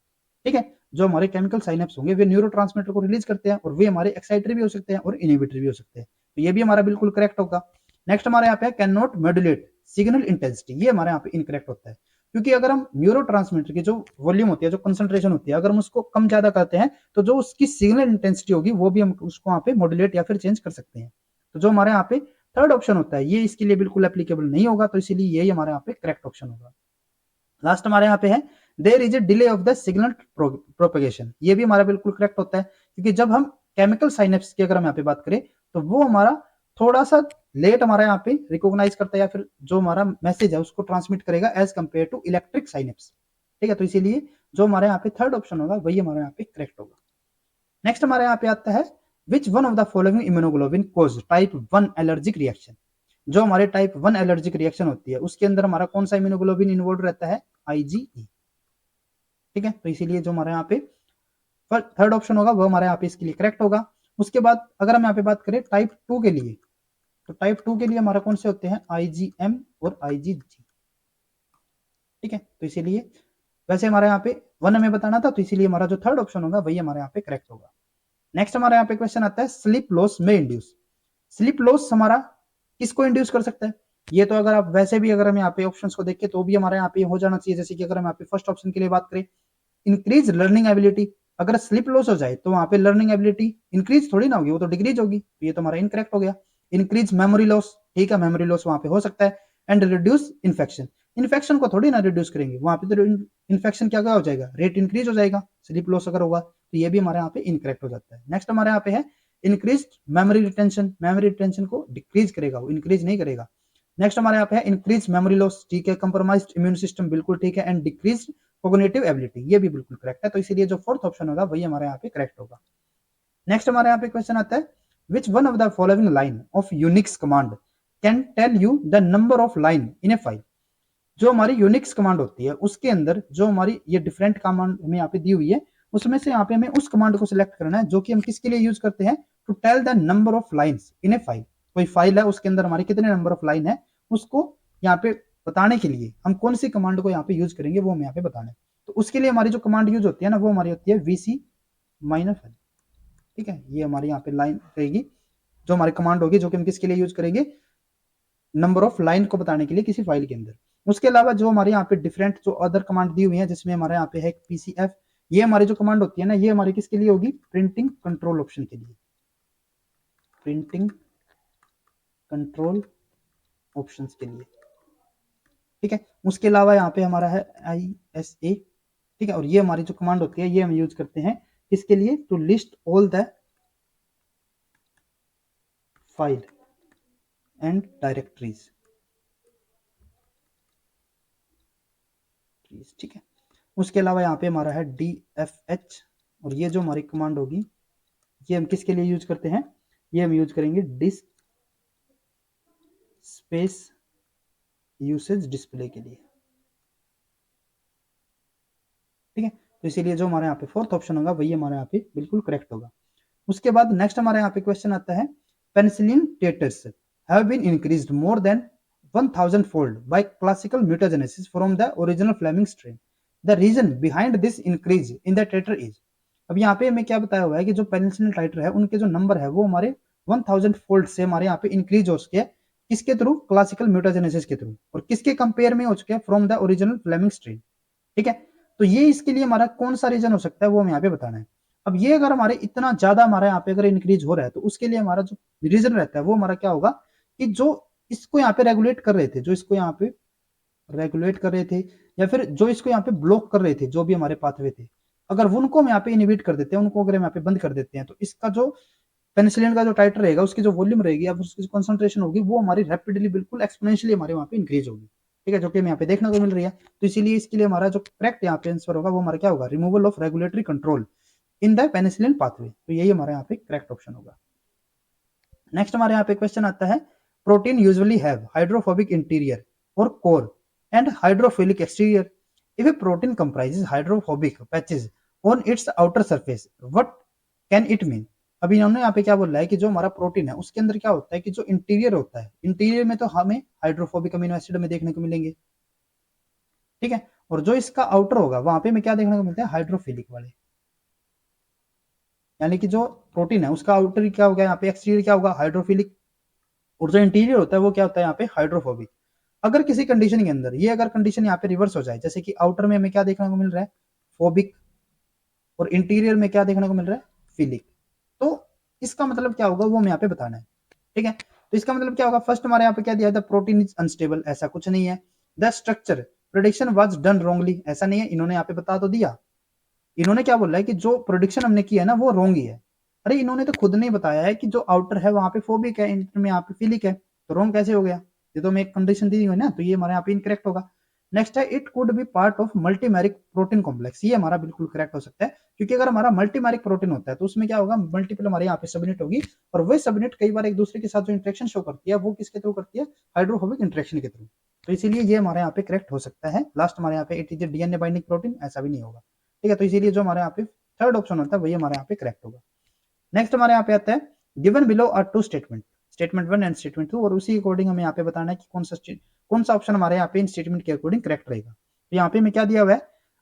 [SPEAKER 1] ठीक है। जो हमारे केमिकल साइनेप्स होंगे वे न्यूरोट्रांसमीटर को रिलीज करते हैं, और वे हमारे एक्साइटरी भी हो सकते हैं और इनहिबिटरी भी हो सकते हैं, तो ये भी हमारा बिल्कुल करेक्ट होगा। नेक्स्ट हमारे यहाँ पे can not modulate signal intensity, ये हमारे यहाँ पे इनकरेक्ट होता है, क्योंकि अगर हम न्यूरोट्रांसमीटर की जो वॉल्यूम होती है, जो कंसंट्रेशन होती है, अगर हम उसको कम ज्यादा करते हैं तो जो उसकी सिग्नल इंटेंसिटी होगी वो भी हम उसको यहाँ पे मॉड्यूलेट या फिर चेंज कर सकते हैं। तो जो हमारे यहाँ पे थर्ड ऑप्शन होता है ये इसके लिए बिल्कुल एप्लीकेबल नहीं होगा, तो इसीलिए यही हमारे यहाँ पे करेक्ट ऑप्शन होगा। लास्ट हमारे यहाँ पे है there is a delay of the signal propagation, ये भी हमारा बिल्कुल करेक्ट होता है, क्योंकि जब हम केमिकल साइनेप्स की अगर हम यहाँ पे बात करें तो वो हमारा थोड़ा सा लेट हमारे यहाँ पे रिकॉग्नाइज करता है, या फिर जो हमारा मैसेज है उसको ट्रांसमिट करेगा as compare to electric synapse, ठीक है। तो इसीलिए जो हमारे यहाँ पे थर्ड ऑप्शन होगा वही हमारे यहाँ पे करेक्ट होगा। नेक्स्ट हमारे यहाँ पे आता है which one of the following immunoglobin cause type 1 allergic reaction. जो हमारे टाइप 1 एलर्जिक रिएक्शन होती है उसके अंदर हमारा कौन सा इम्यूनोग्लोबिन इन्वॉल्व रहता है? IgE, ठीक है। तो इसीलिए जो हमारे यहाँ पे थर्ड ऑप्शन होगा वो हमारे यहाँ पे इसके लिए करेक्ट होगा। उसके बाद अगर हम यहाँ पे बात करें टाइप 2 के लिए, तो टाइप 2 के लिए हमारा कौन से होते हैं? IgM और IgG, ठीक है। तो इसीलिए वैसे हमारे यहाँ पे 1 हमें बताना था, तो इसीलिए हमारा जो थर्ड ऑप्शन होगा वही हमारे यहाँ पे करेक्ट होगा। नेक्स्ट हमारे यहाँ पे क्वेश्चन आता है स्लीप लॉस में इंड्यूस। स्लीप लॉस हमारा किसको इंड्यूस कर सकता है? ये तो अगर आप वैसे भी अगर हम यहाँ पे ऑप्शंस को देखें तो भी हमारे यहाँ पे हो जाना चाहिए, जैसे कि अगर हम यहाँ पे फर्स्ट ऑप्शन के लिए बात करें इंक्रीज लर्निंग एबिलिटी, अगर स्लिप लॉस हो जाए तो वहां पे लर्निंग एबिलिटी इंक्रीज थोड़ी ना होगी, वो तो डिक्रीज होगी, तो ये तो हमारा इनकरेक्ट हो गया। इंक्रीज मेमोरी लॉस, ठीक है, मेमोरी लॉस वहां पे हो सकता है। एंड रिड्यूस इन्फेक्शन, इन्फेक्शन को थोड़ी ना रिड्यूस करेंगे, वहां पे तो इन्फेक्शन क्या हो जाएगा? रेट इंक्रीज हो जाएगा। स्लिप लॉस अगर होगा तो ये भी हमारे यहाँ पे इनकरेक्ट हो जाता है। नेक्स्ट हमारे यहाँ पे है इंक्रीज मेमोरी रिटेंशन को डिक्रीज करेगा, वो इंक्रीज नहीं करेगा। नेक्स्ट हमारे यहाँ पे है इंक्रीज मेमोरी लॉस, ठीक है। कंप्रोमाइज्ड इम्यून सिस्टम, बिल्कुल ठीक है। एंड डिक्रीज कोग्निटिव एबिलिटी, ये भी बिल्कुल करेक्ट है। तो इसीलिए जो फोर्थ ऑप्शन होगा वही हमारे यहाँ पे करेक्ट होगा। नेक्स्ट हमारे यहाँ पे क्वेश्चन आता है, which one of the following line of Unix command can tell you the number of line in a file. जो हमारी यूनिक्स कमांड होती है उसके अंदर जो हमारी ये डिफरेंट कमांड हमें यहाँ पे दी हुई है, उसमें से यहाँ पे हमें उस कमांड को सिलेक्ट करना है जो कि हम किसके लिए यूज करते हैं, to tell the number of lines in a file. कोई फाइल है उसके अंदर हमारे कितने नंबर ऑफ लाइन है, उसको यहाँ पे बताने के लिए हम कौन सी कमांड को यहाँ पे यूज करेंगे वो हम यहाँ पे बताना है। तो उसके लिए हमारी जो कमांड यूज होती है ना, वो हमारी होती है VC -L, ठीक है। ये हमारी यहाँ पे लाइन रहेगी, जो हमारी कमांड होगी, जो कि हम किसके लिए यूज करेंगे, नंबर ऑफ लाइन को बताने के लिए किसी फाइल के अंदर। उसके अलावा जो हमारे यहाँ पे डिफरेंट जो अदर कमांड दी हुई है, जिसमें हमारे यहाँ पे है PCF, ये हमारी जो कमांड होती है ना, ये हमारी किसके लिए होगी, प्रिंटिंग कंट्रोल ऑप्शन के लिए, प्रिंटिंग कंट्रोल ऑप्शंस के लिए, ठीक है। उसके अलावा यहाँ पे हमारा है ISA, ठीक है। और ये हमारी जो कमांड होती है ये हम यूज करते हैं इसके लिए, to list all the file and directories, ठीक है। उसके अलावा यहाँ पे हमारा है DFH, और ये जो हमारी कमांड होगी ये हम किसके लिए यूज करते हैं, ये हम यूज करेंगे डिस्क स्पेस यूसेज डिस्प्ले के लिए, ठीक है। तो इसीलिए जो हमारे यहाँ पे फोर्थ ऑप्शन होगा वही हमारे यहाँ पे बिल्कुल करेक्ट होगा। उसके बाद नेक्स्ट हमारे यहाँ पे क्वेश्चन आता है, penicillin titers have been increased more than 1000 fold by classical mutagenesis from the original Fleming strain, the reason behind this increase in the titer is. अब यहाँ पे हमें क्या बताया हुआ है कि जो पेनिसिलिन टाइटर है उनके जो नंबर है वो हमारे 1000 फोल्ड से हमारे यहाँ पे इंक्रीज हो चुके हैं, किसके थ्रू, क्लासिकल म्यूटाजेनेसिस के थ्रू, और किसके कंपेयर में हो चुके हैं, from the original Fleming strain, ठीक है। तो ये इसके लिए हमारा कौन सा रीजन हो सकता है वो हमें यहाँ पे बताना है। अब ये अगर हमारे इतना ज्यादा हमारे यहाँ पे अगर इंक्रीज हो रहा है तो उसके लिए हमारा जो रीजन रहता है वो हमारा क्या होगा, कि जो इसको यहाँ पे रेगुलेट कर रहे थे, जो इसको यहाँ पे रेगुलेट कर रहे थे, या फिर जो इसको यहाँ पे ब्लॉक कर रहे थे, जो भी हमारे पाथवे थे, अगर उनको हम यहाँ पे इनिबिट कर देते हैं, उनको अगर हम यहाँ पे बंद कर देते हैं, तो इसका जो पेनिसिलिन का जो टाइटर रहेगा, उसकी जो वॉल्यूम रहेगी या उसकी कॉन्सेंट्रेशन होगी, वो हमारी रैपिडली बिल्कुल एक्सपोनेंशियली हमारे वहाँ पे इंक्रीज होगी, ठीक है, जो कि हमें यहाँ पे देखने को मिल रही है। तो इसीलिए इसके लिए हमारा जो करेक्ट यहाँ पे आंसर होगा वो हमारा क्या होगा, removal of regulatory control in the penicillin pathway. तो यही हमारे यहाँ पे करेक्ट ऑप्शन होगा। नेक्स्ट हमारे यहाँ पे क्वेश्चन आता है, protein usually have hydrophobic interior or core and hydrophilic exterior. If a protein comprises hydrophobic patches on its outer surface, what can it mean. अभी इन्होंने यहाँ पे क्या बोला है कि जो हमारा प्रोटीन है उसके अंदर क्या होता है कि जो इंटीरियर होता है, इंटीरियर में तो हमें हाइड्रोफोबिक अमीनो एसिड में देखने को मिलेंगे, ठीक है। और जो इसका आउटर होगा वहां पे हमें क्या देखने को मिलता है, हाइड्रोफिलिक वाले, यानी कि जो प्रोटीन है उसका आउटर क्या होगा, यहाँ पे एक्सटीरियर क्या होगा, हाइड्रोफिलिक, और जो इंटीरियर होता है वो क्या होता है यहाँ पे, हाइड्रोफोबिक। अगर किसी कंडीशन के अंदर ये अगर कंडीशन यहाँ पे रिवर्स हो जाए, जैसे कि आउटर में हमें क्या देखने को मिल रहा है, फोबिक, और इंटीरियर में क्या देखने को मिल रहा है, फिलिक, तो इसका मतलब क्या होगा वो हमें यहाँ पे बताना है, ठीक है। तो इसका मतलब क्या होगा, फर्स्ट हमारे यहाँ पे क्या दिया था, प्रोटीन इज अनस्टेबल, ऐसा कुछ नहीं है। The structure prediction was done wrongly, ऐसा नहीं है, इन्होंने यहाँ पे बता तो दिया। इन्होंने क्या बोला है कि जो प्रोडिक्शन हमने किया है ना वो रॉन्ग ही है। अरे इन्होंने तो खुद नहीं बताया है कि जो आउटर है वहां पे फोबिक है, इंटर में यहाँ पे फिलिक है, तो रॉन्ग कैसे हो गया, ये तो हमें एक कंडीशन दी हुई है ना, तो ये हमारे यहाँ पे इनकरेक्ट होगा। नेक्स्ट है, it could be part of multimeric protein complex, ये हमारा बिल्कुल करेक्ट हो सकता है, क्योंकि अगर हमारा मल्टीमेरिक प्रोटीन होता है तो उसमें क्या होगा, मल्टीपल हमारे यहाँ पे सबनेट होगी, और वही सबनेट कई बार एक दूसरे के साथ जो इंटरेक्शन शो करती है वो किसके थ्रू करती है, हाइड्रोफोबिक इंटरेक्शन के थ्रू। तो इसीलिए ये हमारे यहाँ पे करेक्ट हो सकता है। लास्ट हमारे यहाँ पे it is DNA binding protein, ऐसा भी नहीं होगा, ठीक है। तो इसीलिए जो हमारे यहाँ पे थर्ड ऑप्शन होता है वही हमारे यहाँ पे करेक्ट होगा। नेक्स्ट हमारे यहाँ पे आता है, given below are two statement, statement 1 and statement 2, और उसी अकॉर्डिंग हमें यहाँ पे बताना है कि कौन सा ऑप्शन हमारे यहाँ पे इन स्टेटमेंट के अकॉर्डिंग करेक्ट रहेगा। तो यहाँ पे हमें क्या दिया हुआ है,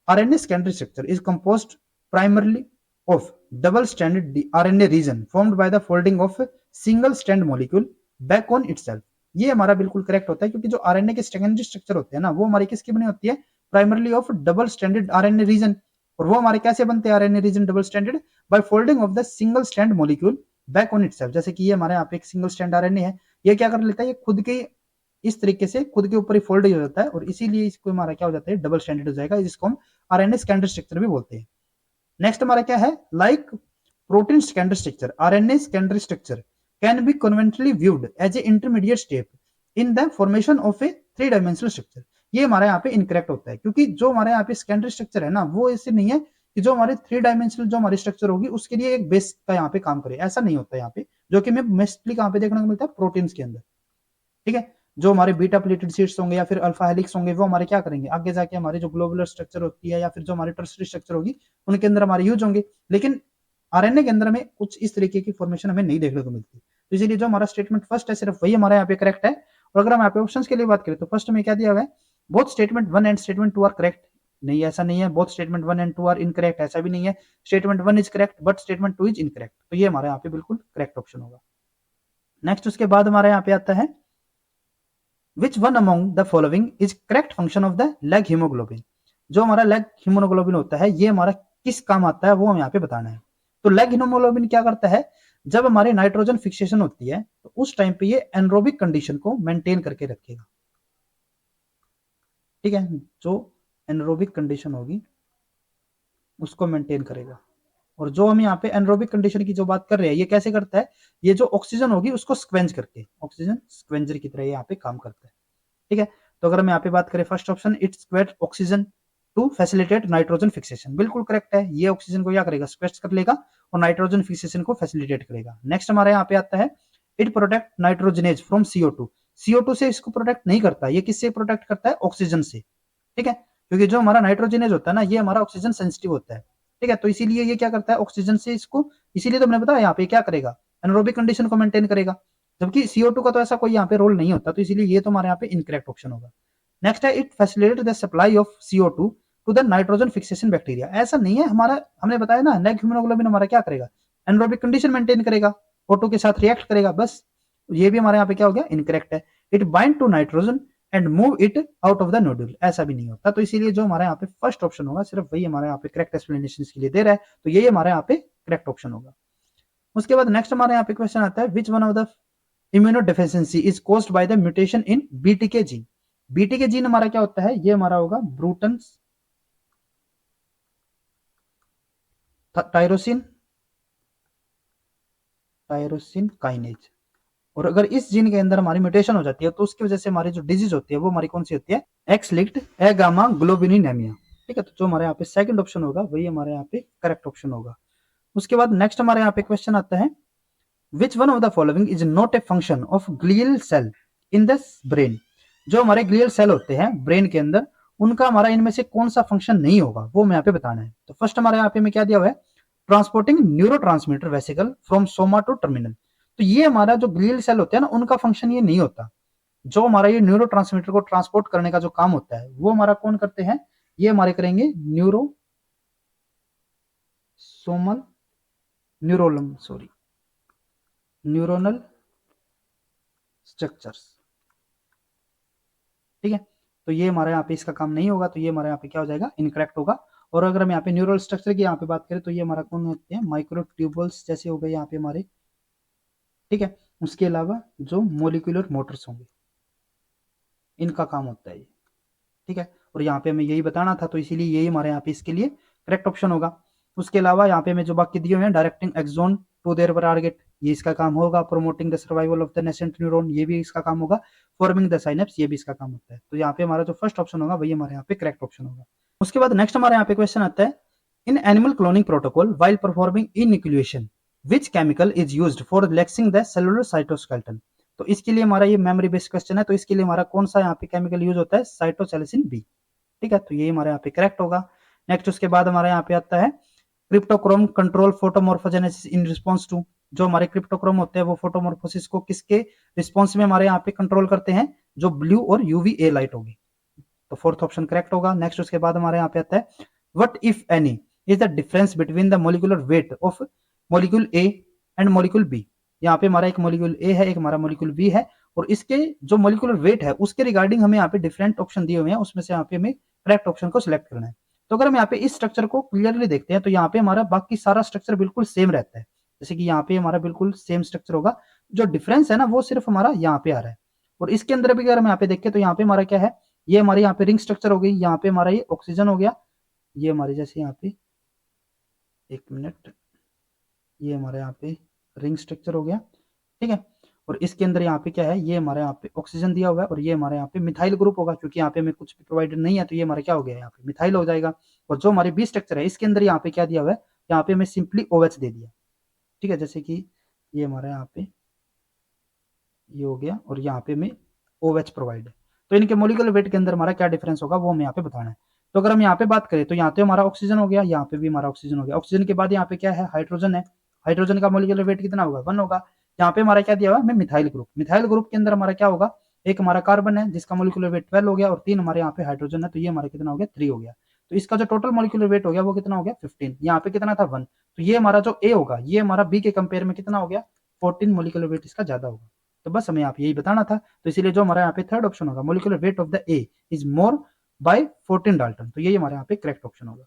[SPEAKER 1] RNA secondary structure is composed primarily of double stranded RNA region formed by the folding of single strand molecule back on itself. ये हमारा बिल्कुल करेक्ट होता है, क्योंकि जो आरएनए के सेकेंडरी स्ट्रक्चर होते हैं ना वो हमारी किसकी बनी होती है, primarily of double stranded RNA region. और वो हमारे कैसे बनते हैं RNA region double stranded, by folding of the single strand molecule back on itself. जैसे कि ये हमारे यहाँ पे एक सिंगल स्ट्रैंड आरएनए है, ये क्या कर लेता है, ये खुद के इस तरीके से खुद के ऊपर ही फोल्ड हो जाता है, और इसीलिए इसको हमारा क्या हो जाता है, डबल स्ट्रैंडेड हो जाएगा, जिसको हम आरएनए सेकेंडरी स्ट्रक्चर भी बोलते हैं। नेक्स्ट हमारा क्या है, like protein secondary structure, RNA secondary structure can be conventionally viewed as a intermediate step in the formation of a 3-dimensional structure. ये हमारे यहाँ पे इनकरेक्ट होता है, क्योंकि जो हमारे यहाँ पे सेकेंडरी स्ट्रक्चर है ना, वो ऐसे नहीं है कि जो हमारे 3-डायमेंशनल जो हमारी स्ट्रक्चर होगी उसके लिए एक बेस का यहाँ पे काम करे, ऐसा नहीं होता यहाँ पे, जो कि हमें मोस्टली कहाँ पे देखने को मिलता है, प्रोटीन्स के अंदर। ठीक है, जो हमारे बीटा प्लेटेड शीट्स होंगे या फिर अल्फा हेलिक्स होंगे, वो हमारे क्या करेंगे आगे जाके हमारे जो ग्लोबुलर स्ट्रक्चर होती है या फिर जो हमारी टर्सरी स्ट्रक्चर होगी उनके अंदर हमारे यूज होंगे। लेकिन आरएनए के अंदर में कुछ इस तरीके की फॉर्मेशन हमें नहीं देखने को मिलती। तो इसीलिए जो हमारा स्टेटमेंट फर्स्ट है सिर्फ वही हमारे यहाँ पे करेक्ट है। और अगर हम यहाँ पे ऑप्शन के लिए बात करें तो फर्स्ट में क्या दिया हुआ है, both statement 1 and statement 2 are correct. नहीं, ऐसा नहीं है, both statement 1 and 2 are incorrect, ऐसा भी नहीं है, statement 1 is correct but statement 2 is incorrect. तो ये हमारे यहाँ पे बिल्कुल करेक्ट ऑप्शन होगा। नेक्स्ट उसके बाद हमारे यहाँ पे आता है Which one among the following is correct function of the leg hemoglobin? जो हमारा लेग हीमोग्लोबिन होता है ये हमारा किस काम आता है वो हमें यहाँ पे बताना है। तो लेग हीमोग्लोबिन क्या करता है, जब हमारी नाइट्रोजन फिक्सेशन होती है तो उस टाइम पे ये एनरोबिक कंडीशन को मेंटेन करके रखेगा। ठीक है, जो एनरोबिक कंडीशन होगी उसको मेंटेन करेगा। और जो हम यहाँ पे एनरोबिक कंडीशन की जो बात कर रहे हैं ये कैसे करता है, ये जो ऑक्सीजन होगी उसको स्क्वेंज करके, ऑक्सीजन स्क्वेंजर की तरह यहाँ पे काम करता है। ठीक है, तो अगर हम यहाँ पे बात करें first option, it's squat oxygen to facilitate nitrogen fixation, बिल्कुल करेक्ट है, ये ऑक्सीजन को क्या करेगा, स्क्वेच कर लेगा और नाइट्रोजन फिक्सेशन को फैसिलिटेट करेगा। नेक्स्ट हमारे यहाँ पे आता है it protect nitrogenase from CO2, CO2 से इसको प्रोटेक्ट नहीं करता, ये किससे प्रोटेक्ट करता है, ऑक्सीजन से। ठीक है, क्योंकि जो हमारा नाइट्रोजनेज होता है ना ये हमारा ऑक्सीजन सेंसिटिव होता है। ठीक है, तो इसीलिए ये क्या करता है, ऑक्सीजन से इसको, इसीलिए तो मैंने बताया यहाँ पे क्या करेगा, एनारोबिक कंडीशन को मेंटेन करेगा, जबकि CO2 का तो ऐसा कोई यहाँ पे रोल नहीं होता। तो इसीलिए ये तो हमारे यहाँ पे इनकरेक्ट ऑप्शन होगा। नेक्स्ट है it facilitate the supply of CO2 to the nitrogen fixation bacteria, ऐसा नहीं है, हमारा हमने बताया ना लेग हीमोग्लोबिन हमारा क्या करेगा, एनारोबिक कंडीशन मेंटेन करेगा, O2 के साथ रिएक्ट करेगा, बस ये भी हमारे यहाँ पे क्या हो गया, इनकरेक्ट है। It bind to nitrogen and move it out of the nodule, ऐसा भी नहीं होता। तो इसीलिए जो हमारे यहाँ पे फर्स्ट ऑप्शन होगा सिर्फ वही हमारे यहाँ पे करेक्ट एक्सप्लेनेशन के लिए दे रहा है, तो यही हमारे यहाँ पे करेक्ट ऑप्शन होगा। उसके बाद नेक्स्ट हमारे यहाँ पे क्वेश्चन आता है which one of the immunodeficiency is caused by the mutation in BTK gene. BTK gene हमारा क्या होता है, ये हमारा होगा ब्रूटन टायरोसिन काइनेज। और अगर इस जीन के अंदर हमारी म्यूटेशन हो जाती है तो उसकी वजह से हमारी जो डिजीज होती है वो हमारी कौन सी होती है, एक्स लिंक्ड एगामा ग्लोबिनिनेमिया। ठीक है, तो जो हमारे यहाँ पे सेकंड ऑप्शन होगा वही हमारे यहाँ पे करेक्ट ऑप्शन होगा। उसके बाद नेक्स्ट हमारे यहाँ पे क्वेश्चन आता है which one of the following is not a function of glial cell in the brain. जो हमारे ग्लियल सेल होते हैं ब्रेन के अंदर उनका हमारा इनमें से कौन सा फंक्शन नहीं होगा वो हमें यहाँ पे बताना है। तो फर्स्ट हमारे यहाँ पे में क्या दिया हुआ है, transporting neurotransmitter vesicle from soma to terminal. तो ये हमारा जो ग्लियल सेल होते हैं ना उनका फंक्शन ये नहीं होता। जो हमारा ये न्यूरोट्रांसमीटर को ट्रांसपोर्ट करने का जो काम होता है वो हमारा कौन करते हैं, ये हमारे करेंगे न्यूरोनल स्ट्रक्चर्स। ठीक है, तो ये हमारे यहाँ पे इसका काम नहीं होगा, तो ये हमारे यहाँ पे क्या हो जाएगा, इनकरेक्ट होगा। और अगर हम यहाँ पे न्यूरल स्ट्रक्चर की यहाँ पे बात करें तो ये हमारा कौन होते हैं, माइक्रोट्यूबल्स जैसे हो गए यहाँ पे हमारे। ठीक है, उसके अलावा जो मोलिकुलर मोटर्स होंगे इनका काम होता है ये। ठीक है, और यहाँ पे हमें यही बताना था तो इसीलिए यही हमारे यहाँ पे इसके लिए करेक्ट ऑप्शन होगा। उसके अलावा यहाँ पे हमें जो बाकी दिए हुए हैं, directing axon to their target, ये इसका काम होगा। Promoting the survival of the nascent neuron, ये भी इसका काम होगा। फॉर्मिंग द साइनेप्स, ये भी इसका काम होता है। तो यहाँ पे हमारा जो फर्स्ट ऑप्शन होगा वही हमारे यहाँ पे करेक्ट ऑप्शन होगा। उसके बाद नेक्स्ट हमारे यहाँ पे क्वेश्चन आता है in animal cloning protocol while performing inoculation which chemical is used for relaxing the cellular cytoskeleton. तो इसके लिए हमारा ये मेमोरी बेस्ड क्वेश्चन है, तो इसके लिए हमारा कौन सा यहाँ पे केमिकल यूज होता है, साइटोसैलिसिन बी। ठीक है, तो ये हमारे यहाँ पे करेक्ट होगा। नेक्स्ट उसके बाद हमारे यहाँ पे आता है cryptochrome control photomorphogenesis in response to. जो हमारे क्रिप्टोक्रोम होते हैं वो फोटोमॉर्फोसिस को किसके रिस्पॉन्स में हमारे यहाँ पे कंट्रोल करते हैं, जो ब्लू और UVA लाइट होगी। तो फोर्थ ऑप्शन करेक्ट होगा। नेक्स्ट उसके बाद हमारे यहाँ पे आता है what if any is the difference between the molecular weight of molecule A and molecule B। यहाँ पे हमारा एक मोलिक्यूल A है, एक हमारा मोलिक्यूल B है, और इसके जो मोलिकुलर वेट है उसके रिगार्डिंग हमें यहाँ पे डिफरेंट ऑप्शन दिए हुए हैं, उसमें से यहाँ पे हमें करेक्ट ऑप्शन को सिलेक्ट करना है। तो अगर हम यहाँ पे इस स्ट्रक्चर को क्लियरली देखते हैं तो यहाँ पे हमारा बाकी सारा स्ट्रक्चर बिल्कुल सेम रहता है। जैसे कि यहाँ पे हमारा बिल्कुल सेम स्ट्रक्चर होगा, जो डिफरेंस है ना वो सिर्फ हमारा यहाँ पे आ रहा है। और इसके अंदर भी अगर हम यहाँ पे देखें तो यहाँ पे हमारा क्या है, ये हमारे यहाँ पे रिंग स्ट्रक्चर हो गई, यहाँ पे हमारा ये ऑक्सीजन हो गया, ये हमारे जैसे यहाँ पे, एक मिनट, ये हमारे यहाँ पे रिंग स्ट्रक्चर हो गया, ठीक है। और इसके अंदर यहाँ पे क्या है, ये हमारे यहाँ पे ऑक्सीजन दिया हुआ है और ये हमारे यहाँ पे मिथाइल ग्रुप होगा, क्योंकि यहाँ पे हमें कुछ भी प्रोवाइडेड नहीं है, तो ये हमारा क्या हो गया, यहाँ पे मिथाइल हो जाएगा। और जो हमारे बी स्ट्रक्चर है इसके अंदर यहाँ पे क्या दिया हुआ है, यहाँ पे हमें सिंपली OH दे दिया, ठीक है। जैसे कि ये हमारा यहाँ पे ये हो गया और यहाँ पे हमें OH प्रोवाइड है। तो इनके मोलिकुलर वेट के अंदर हमारा क्या डिफरेंस होगा वो हमें यहाँ पे बताना है। तो अगर हम यहाँ पे बात करें तो यहाँ पे हमारा ऑक्सीजन हो गया, यहाँ पे भी हमारा ऑक्सीजन हो गया। ऑक्सीजन के बाद यहाँ पे क्या है, हाइड्रोजन है। हाइड्रोजन का मोलिकुलर वेट कितना होगा, 1 होगा। यहाँ पे हमारा क्या दिया हुआ है, हमें मिथाइल ग्रुप। मिथाइल ग्रुप के अंदर हमारा क्या होगा, एक हमारा कार्बन है जिसका मोलिकुलर वेट 12 हो गया और 3 हमारे यहाँ पे हाइड्रोजन है, तो ये हमारा कितना हो गया, 3 हो गया। तो इसका जो टोटल मोलिकुलर वेट हो गया वो कितना हो गया, 15। यहाँ पे कितना था, 1। तो ये हमारा जो ए होगा ये हमारा बी के कंपेयर में कितना हो गया, 14 मोलिकुलर वेट इसका ज्यादा होगा। तो बस हमें यहाँ पे यही बताना था। तो इसीलिए जो हमारा यहाँ पे थर्ड ऑप्शन होगा, molecular weight of the A is more by 14 Dalton, तो यही हमारे यहाँ पे करेक्ट ऑप्शन होगा।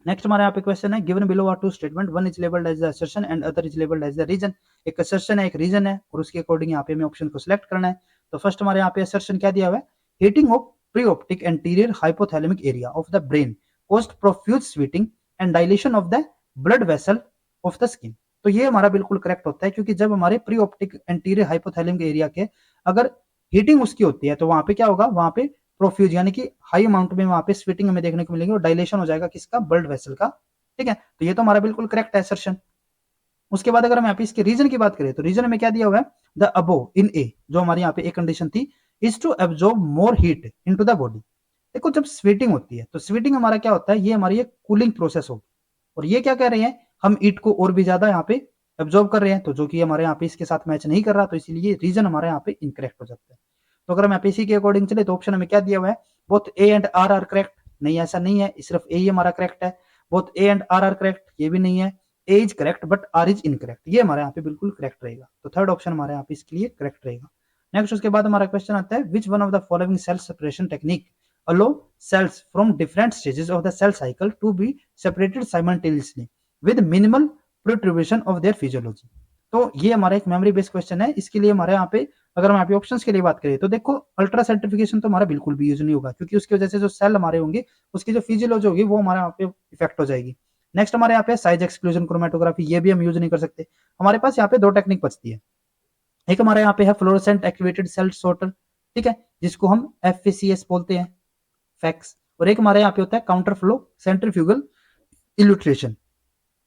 [SPEAKER 1] नेक्स्ट हमारे यहाँ पे क्वेश्चन है, given below are two statement, one is labelled as the assertion and other is labelled as the reason. एक असर्शन है एक रीजन है और उसके अकॉर्डिंग यहाँ पे हमें ऑप्शन को सिलेक्ट करना है। तो फर्स्ट हमारे यहाँ पे असर्शन क्या दिया हुआ है, heating of preoptic anterior hypothalamic area of the brain caused profuse sweating and dilation of the blood vessel of the skin. तो ये हमारा बिल्कुल करेक्ट होता है, क्योंकि जब हमारे pre optic anterior hypothalamic area के अगर हीटिंग उसकी होती है तो वहां पे क्या होगा, वहां पे प्रोफ्यूज यानी कि हाई अमाउंट में वहां पे स्वीटिंग हमें देखने को मिलेगी और डायलेशन हो जाएगा किसका, ब्लड वेसल का, ठीक है। तो ये तो हमारा बिल्कुल करेक्ट है असर्शन। उसके बाद अगर हम यहाँ पे इसके रीजन की बात करें तो रीजन में क्या दिया हुआ है, द अबो इन ए, जो हमारे यहाँ पे एक कंडीशन थी, is to absorb more heat into the body. देखो जब स्वीटिंग होती है तो स्वीटिंग हमारा क्या होता है, ये हमारी एक कूलिंग प्रोसेस होगी। और ये क्या कह रहे हैं, हम हीट को और भी ज्यादा यहाँ पे एब्जॉर्ब कर रहे हैं, तो जो कि हमारे यहाँ पे इसके साथ मैच नहीं कर रहा, तो इसीलिए रीजन हमारे यहाँ पे इनकरेक्ट हो जाता है। तो अगर हम यहाँ पे इसी के अकॉर्डिंग चले तो ऑप्शन हमें क्या दिया हुआ है, both A and R are correct. नहीं ऐसा नहीं है, सिर्फ ए ही हमारा करेक्ट है। Both A and R are correct, ये भी नहीं है। A is correct but R is incorrect, ये हमारे यहाँ पे बिल्कुल करेक्ट रहेगा। तो थर्ड ऑप्शन हमारे यहाँ पे इसके लिए करेक्ट रहेगा। नेक्स्ट उसके बाद हमारा क्वेश्चन आता है, which one of the following cell separation technique allow cells from different stages of the cell cycle to be separated simultaneously with minimal perturbation of their physiology। तो ये हमारा एक मेमोरी बेस्ड क्वेश्चन है। इसके लिए हमारे यहाँ पे अगर हम यहाँ पे ऑप्शंस के लिए बात करें तो देखो अल्ट्रा सेंट्रिफिकेशन तो हमारा बिल्कुल भी यूज नहीं होगा, क्योंकि उसकी वजह से जो सेल हमारे होंगे उसकी जो फिजियोलॉजी होगी वो हमारे यहाँ पे इफेक्ट हो जाएगी। नेक्स्ट हमारे यहाँ पे साइज एक्सक्लूजन क्रोमेटोग्राफी, ये भी हम यूज नहीं कर सकते। हमारे पास यहाँ पे दो टेक्निक बचती है। एक हमारे यहाँ पे है फ्लोरोसेंट एक्टिवेटेड सेल सॉर्टर, ठीक है, जिसको हम FACS बोलते हैं, फैक्स। और एक हमारे यहाँ पे होता है काउंटर फ्लो सेंट्रीफ्यूगल इल्यूट्रेशन।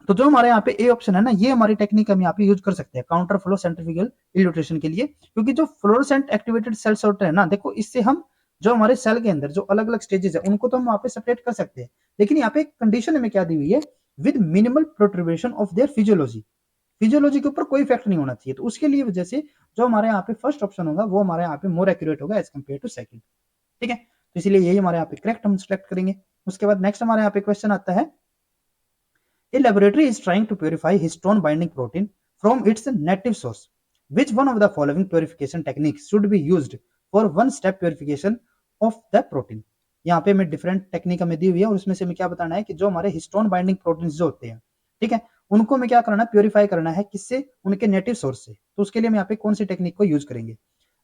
[SPEAKER 1] तो जो हमारे यहाँ पे ए ऑप्शन है ना, ये हमारी टेक्निक हम यहाँ पे यूज कर सकते हैं काउंटर फ्लो सेंट्रीफ्यूगल इल्यूट्रेशन के लिए, क्योंकि जो फ्लोरोसेंट एक्टिवेटेड सेल सॉर्टर है ना, देखो इससे हम जो हमारे सेल के अंदर जो अलग अलग स्टेजेस है उनको तो हम वहां पे सेपरेट कर सकते हैं, लेकिन यहाँ पे कंडीशन में क्या दी हुई है, with minimal contribution of their physiology. Physiology के ऊपर कोई इफेक्ट नहीं होना चाहिए। तो उसके लिए वजह से जो हमारे यहाँ पे फर्स्ट ऑप्शन होगा वो हमारे यहाँ पे मोर एक्यूरेट होगा एज कम्पेयर टू सेकंड, ठीक है। तो इसीलिए यही हमारे यहाँ पे करेक्ट हम सिलेक्ट करेंगे। उसके बाद नेक्स्ट हमारे यहाँ पे क्वेश्चन आता है, A laboratory is trying to purify histone binding protein from its native source. Which one of the following purification techniques should be used for one step purification of the protein? यहाँ पे हमें different technique हमें दी हुई है और उसमें से हमें क्या बताना है कि जो हमारे हिस्टोन बाइंडिंग प्रोटीन्स जो होते हैं, ठीक है, उनको हमें क्या करना है, प्योरीफाई करना है, किससे, उनके नेटिव सोर्स से। तो उसके लिए हम यहाँ पे कौन सी टेक्निक को यूज करेंगे।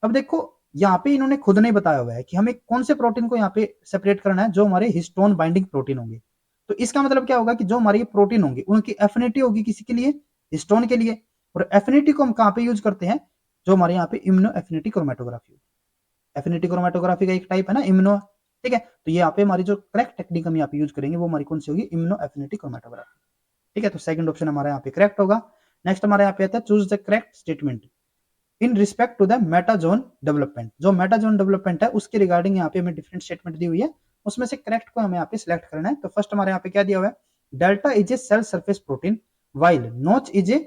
[SPEAKER 1] अब देखो यहाँ पे इन्होंने खुद नहीं बताया हुआ है कि हमें कौन से प्रोटीन को यहाँ पे सेपरेट करना है, जो हमारे हिस्टोन बाइंडिंग प्रोटीन होंगे। तो इसका मतलब क्या होगा कि जो हमारे प्रोटीन होंगे उनकी एफिनिटी होगी किसी के लिए, हिस्टोन के लिए। और एफिनिटी को हम कहाँ पे यूज करते हैं, जो हमारे यहाँ पे immuno affinity chromatography. Affinity chromatography का एक टाइप है ना इम्यूनो, ठीक है। तो ये यहाँ पे हमारी जो करेक्ट टेक्निक हम यहाँ पे यूज करेंगे वो हमारी कौन सी होगी, इम्यूनो एफिनिटी क्रोमेटोग्राफी, ठीक है। तो सेकंड ऑप्शन हमारे यहाँ पे करेक्ट होगा। नेक्स्ट हमारे यहाँ पे आता है, choose the correct statement in respect to the metazoan development. जो मेटाजोन डेवलपमेंट है उसके रिगार्डिंग यहाँ पे हमें डिफरेंट स्टेटमेंट दी हुई है, उसमें से करेक्ट को हमें यहाँ पे सिलेक्ट करना है। तो फर्स्ट हमारे यहाँ पे क्या दिया हुआ है, delta is a cell surface protein while notch is an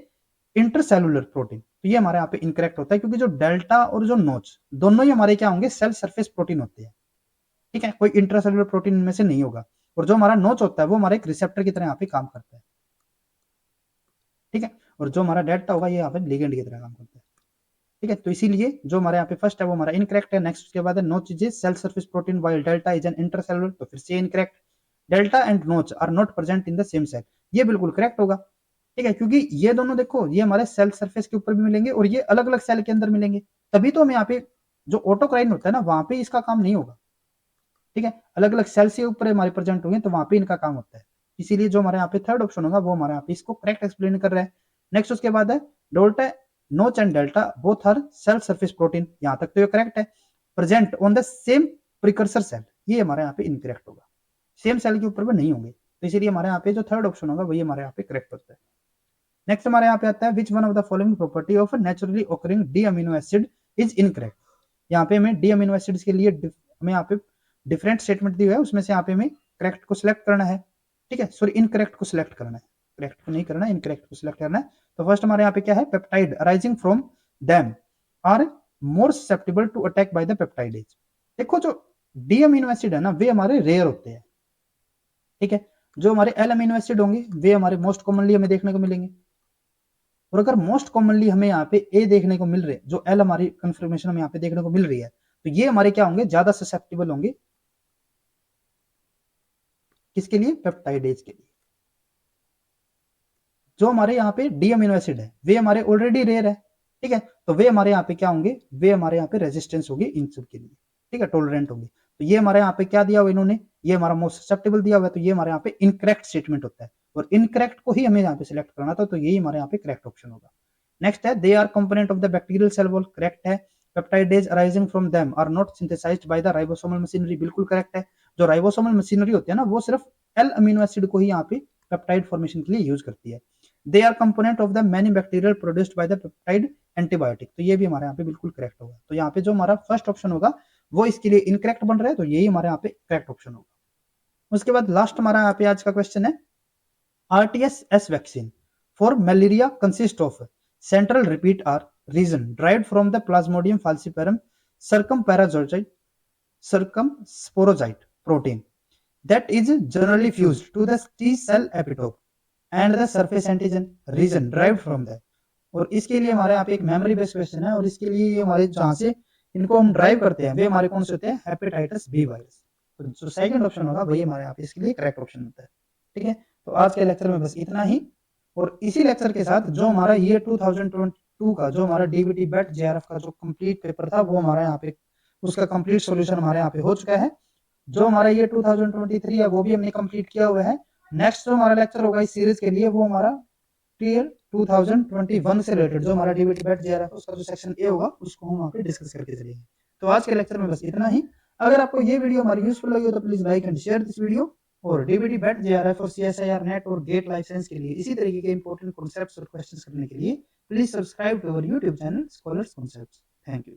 [SPEAKER 1] intercellular protein. तो ये हमारे यहाँ पे इनकरेक्ट होता है, क्योंकि जो डेल्टा और जो नोच दोनों ही हमारे क्या होंगे, सेल सरफेस प्रोटीन होते हैं, ठीक है, कोई इंट्रासेलुलर प्रोटीन इनमें से नहीं होगा। और जो हमारा नोच होता है वो हमारे एक रिसेप्टर की तरह यहाँ पे काम करता है, ठीक है। और जो हमारा डेल्टा होगा ये यहाँ पे लिगेंड की तरह काम करता है, ठीक है। तो इसीलिए जो हमारे यहाँ पे फर्स्ट है वो हमारा इनकरेक्ट है। नेक्स्ट उसके बाद है, notch is cell surface protein while delta is an intercellular, तो फिर से incorrect. Delta and notch are not present in the same cell, ये बिल्कुल करेक्ट होगा, ठीक है, क्योंकि ये दोनों देखो ये हमारे सेल सरफेस के ऊपर भी मिलेंगे और ये अलग अलग सेल के अंदर मिलेंगे, तभी तो हमें यहाँ पे जो ऑटोक्राइन होता है ना वहां पे इसका काम नहीं होगा, ठीक है। अलग अलग सेल से ऊपर हमारे प्रेजेंट होंगे तो वहां पे इनका काम होता है। इसीलिए जो हमारे यहाँ पे थर्ड ऑप्शन होगा वो हमारे यहाँ पे इसको करेक्ट एक्सप्लेन कर रहा है। नेक्स्ट उसके बाद है delta notch and delta both are cell surface protein, यहाँ तक तो ये करेक्ट है। Present on the same precursor cell, ये हमारे यहाँ पे इनकरेक्ट होगा, सेम सेल के ऊपर वो नहीं होंगे, तो इसीलिए हमारे यहाँ पे जो थर्ड ऑप्शन होगा वही हमारे यहाँ पे करेक्ट होता है। नेक्स्ट हमारे यहाँ पे आता है which one of the following property of naturally occurring D amino acid is incorrect. यहाँ पे हमें डी अमीनो एसिड्स के लिए हमें यहाँ पे डिफरेंट स्टेटमेंट दी हुई है, उसमें से यहाँ पे हमें करेक्ट को सिलेक्ट करना है, ठीक है, सॉरी इनकरेक्ट को सिलेक्ट करना है, करेक्ट को नहीं करना है, इनकरेक्ट को सिलेक्ट करना है। तो फर्स्ट हमारे यहाँ पे क्या है, peptide arising from them are more susceptible to attack by the peptidase. देखो जो डी अमीनो एसिड है ना वे हमारे रेयर होते हैं, ठीक है, जो हमारे एल अमीनो एसिड होंगे वे हमारे मोस्ट कॉमनली हमें देखने को मिलेंगे। और अगर मोस्ट कॉमनली हमें यहाँ पे ए देखने को मिल रहे हैं, जो एल हमारी कंफर्मेशन हमें यहाँ पे देखने को मिल रही है, तो ये हमारे क्या होंगे, ज्यादा ससेप्टेबल होंगे किसके लिए, पेप्टाइडेज के लिए। जो हमारे यहाँ पे डी अमीनो एसिड है वे हमारे ऑलरेडी रेयर है, ठीक है, तो वे हमारे यहाँ पे क्या होंगे, वे हमारे यहाँ पे रेजिस्टेंस होगी इन सब के लिए, ठीक है, टॉलरेंट होंगे। तो ये हमारे यहाँ पे क्या दिया हुआ इन्होंने, ये हमारा मोस्ट ससेप्टेबल दिया हुआ है, तो ये हमारे यहाँ पे इनकरेक्ट स्टेटमेंट होता है, और इनकरेक्ट को ही हमें यहाँ पे सिलेक्ट करना था, तो यही हमारे यहाँ पे करेक्ट ऑप्शन होगा। नेक्स्ट है they are component of the bacterial cell wall, correct है। Peptidase arising from them are not synthesized by the ribosomal machinery, बिल्कुल करेक्ट है। जो राइबोसोमल मशीनरी होती है ना वो सिर्फ एल अमीनो एसिड को ही यहाँ पे पेप्टाइड फॉर्मेशन के लिए यूज करती है। They are component of the many bacterial produced by the peptide antibiotic, तो ये भी हमारे यहाँ पे बिल्कुल करेक्ट होगा। तो यहाँ पे जो हमारा फर्स्ट ऑप्शन होगा वो इसके लिए इनकरेक्ट बन रहा है, तो यही हमारे यहाँ पे करेक्ट ऑप्शन होगा। उसके बाद लास्ट हमारा यहाँ पे आज का क्वेश्चन है RTS vaccine for malaria consist of central repeat are region derived from the Plasmodium falciparum circumsporozoite protein that is generally fused to the T cell epitope and the surface antigen region derived from that। और इसके लिए हमारे यहाँ पे एक memory based question है, और इसके लिए हमारे जहाँ से इनको हम ड्राइव करते हैं वे हमारे कौन से होते हैं, हेपेटाइटिस बी वायरस। तो जो सेकंड ऑप्शन होगा वही हमारे यहाँ पे इसके लिए करेक्ट ऑप्शन होता है, ठीक है। तो आज के लेक्चर में बस इतना ही, और इसी लेक्चर के साथ जो हमारा ईयर 2022 का जो हमारा डीबीटी बेट जेआरएफ का जो कंप्लीट पेपर था वो हमारे यहाँ पे उसका कंप्लीट सॉल्यूशन हमारे यहाँ पे हो चुका है। जो हमारा ये 2023 है वो भी हमने कंप्लीट किया हुआ है। नेक्स्ट जो हमारा लेक्चर होगा इस सीरीज के लिए वो हमारा ईयर 2021 से रिलेटेड जो हमारा डीबीटी बेट जेआरएफ उसका जो सेक्शन ए होगा उसको हम वहाँ पे डिस्कस करके चलेंगे। तो आज के लेक्चर में बस इतना ही। अगर आपको ये वीडियो हमारी यूजफुल लगी हो तो please like and share this video, और डीबीटी बेट जेआरएफ और सीएसआईआर नेट और गेट लाइसेंस के लिए इसी तरीके के इंपॉर्टेंट कॉन्सेप्ट्स और क्वेश्चंस करने के लिए please subscribe to our YouTube channel Scholars Concepts. Thank you.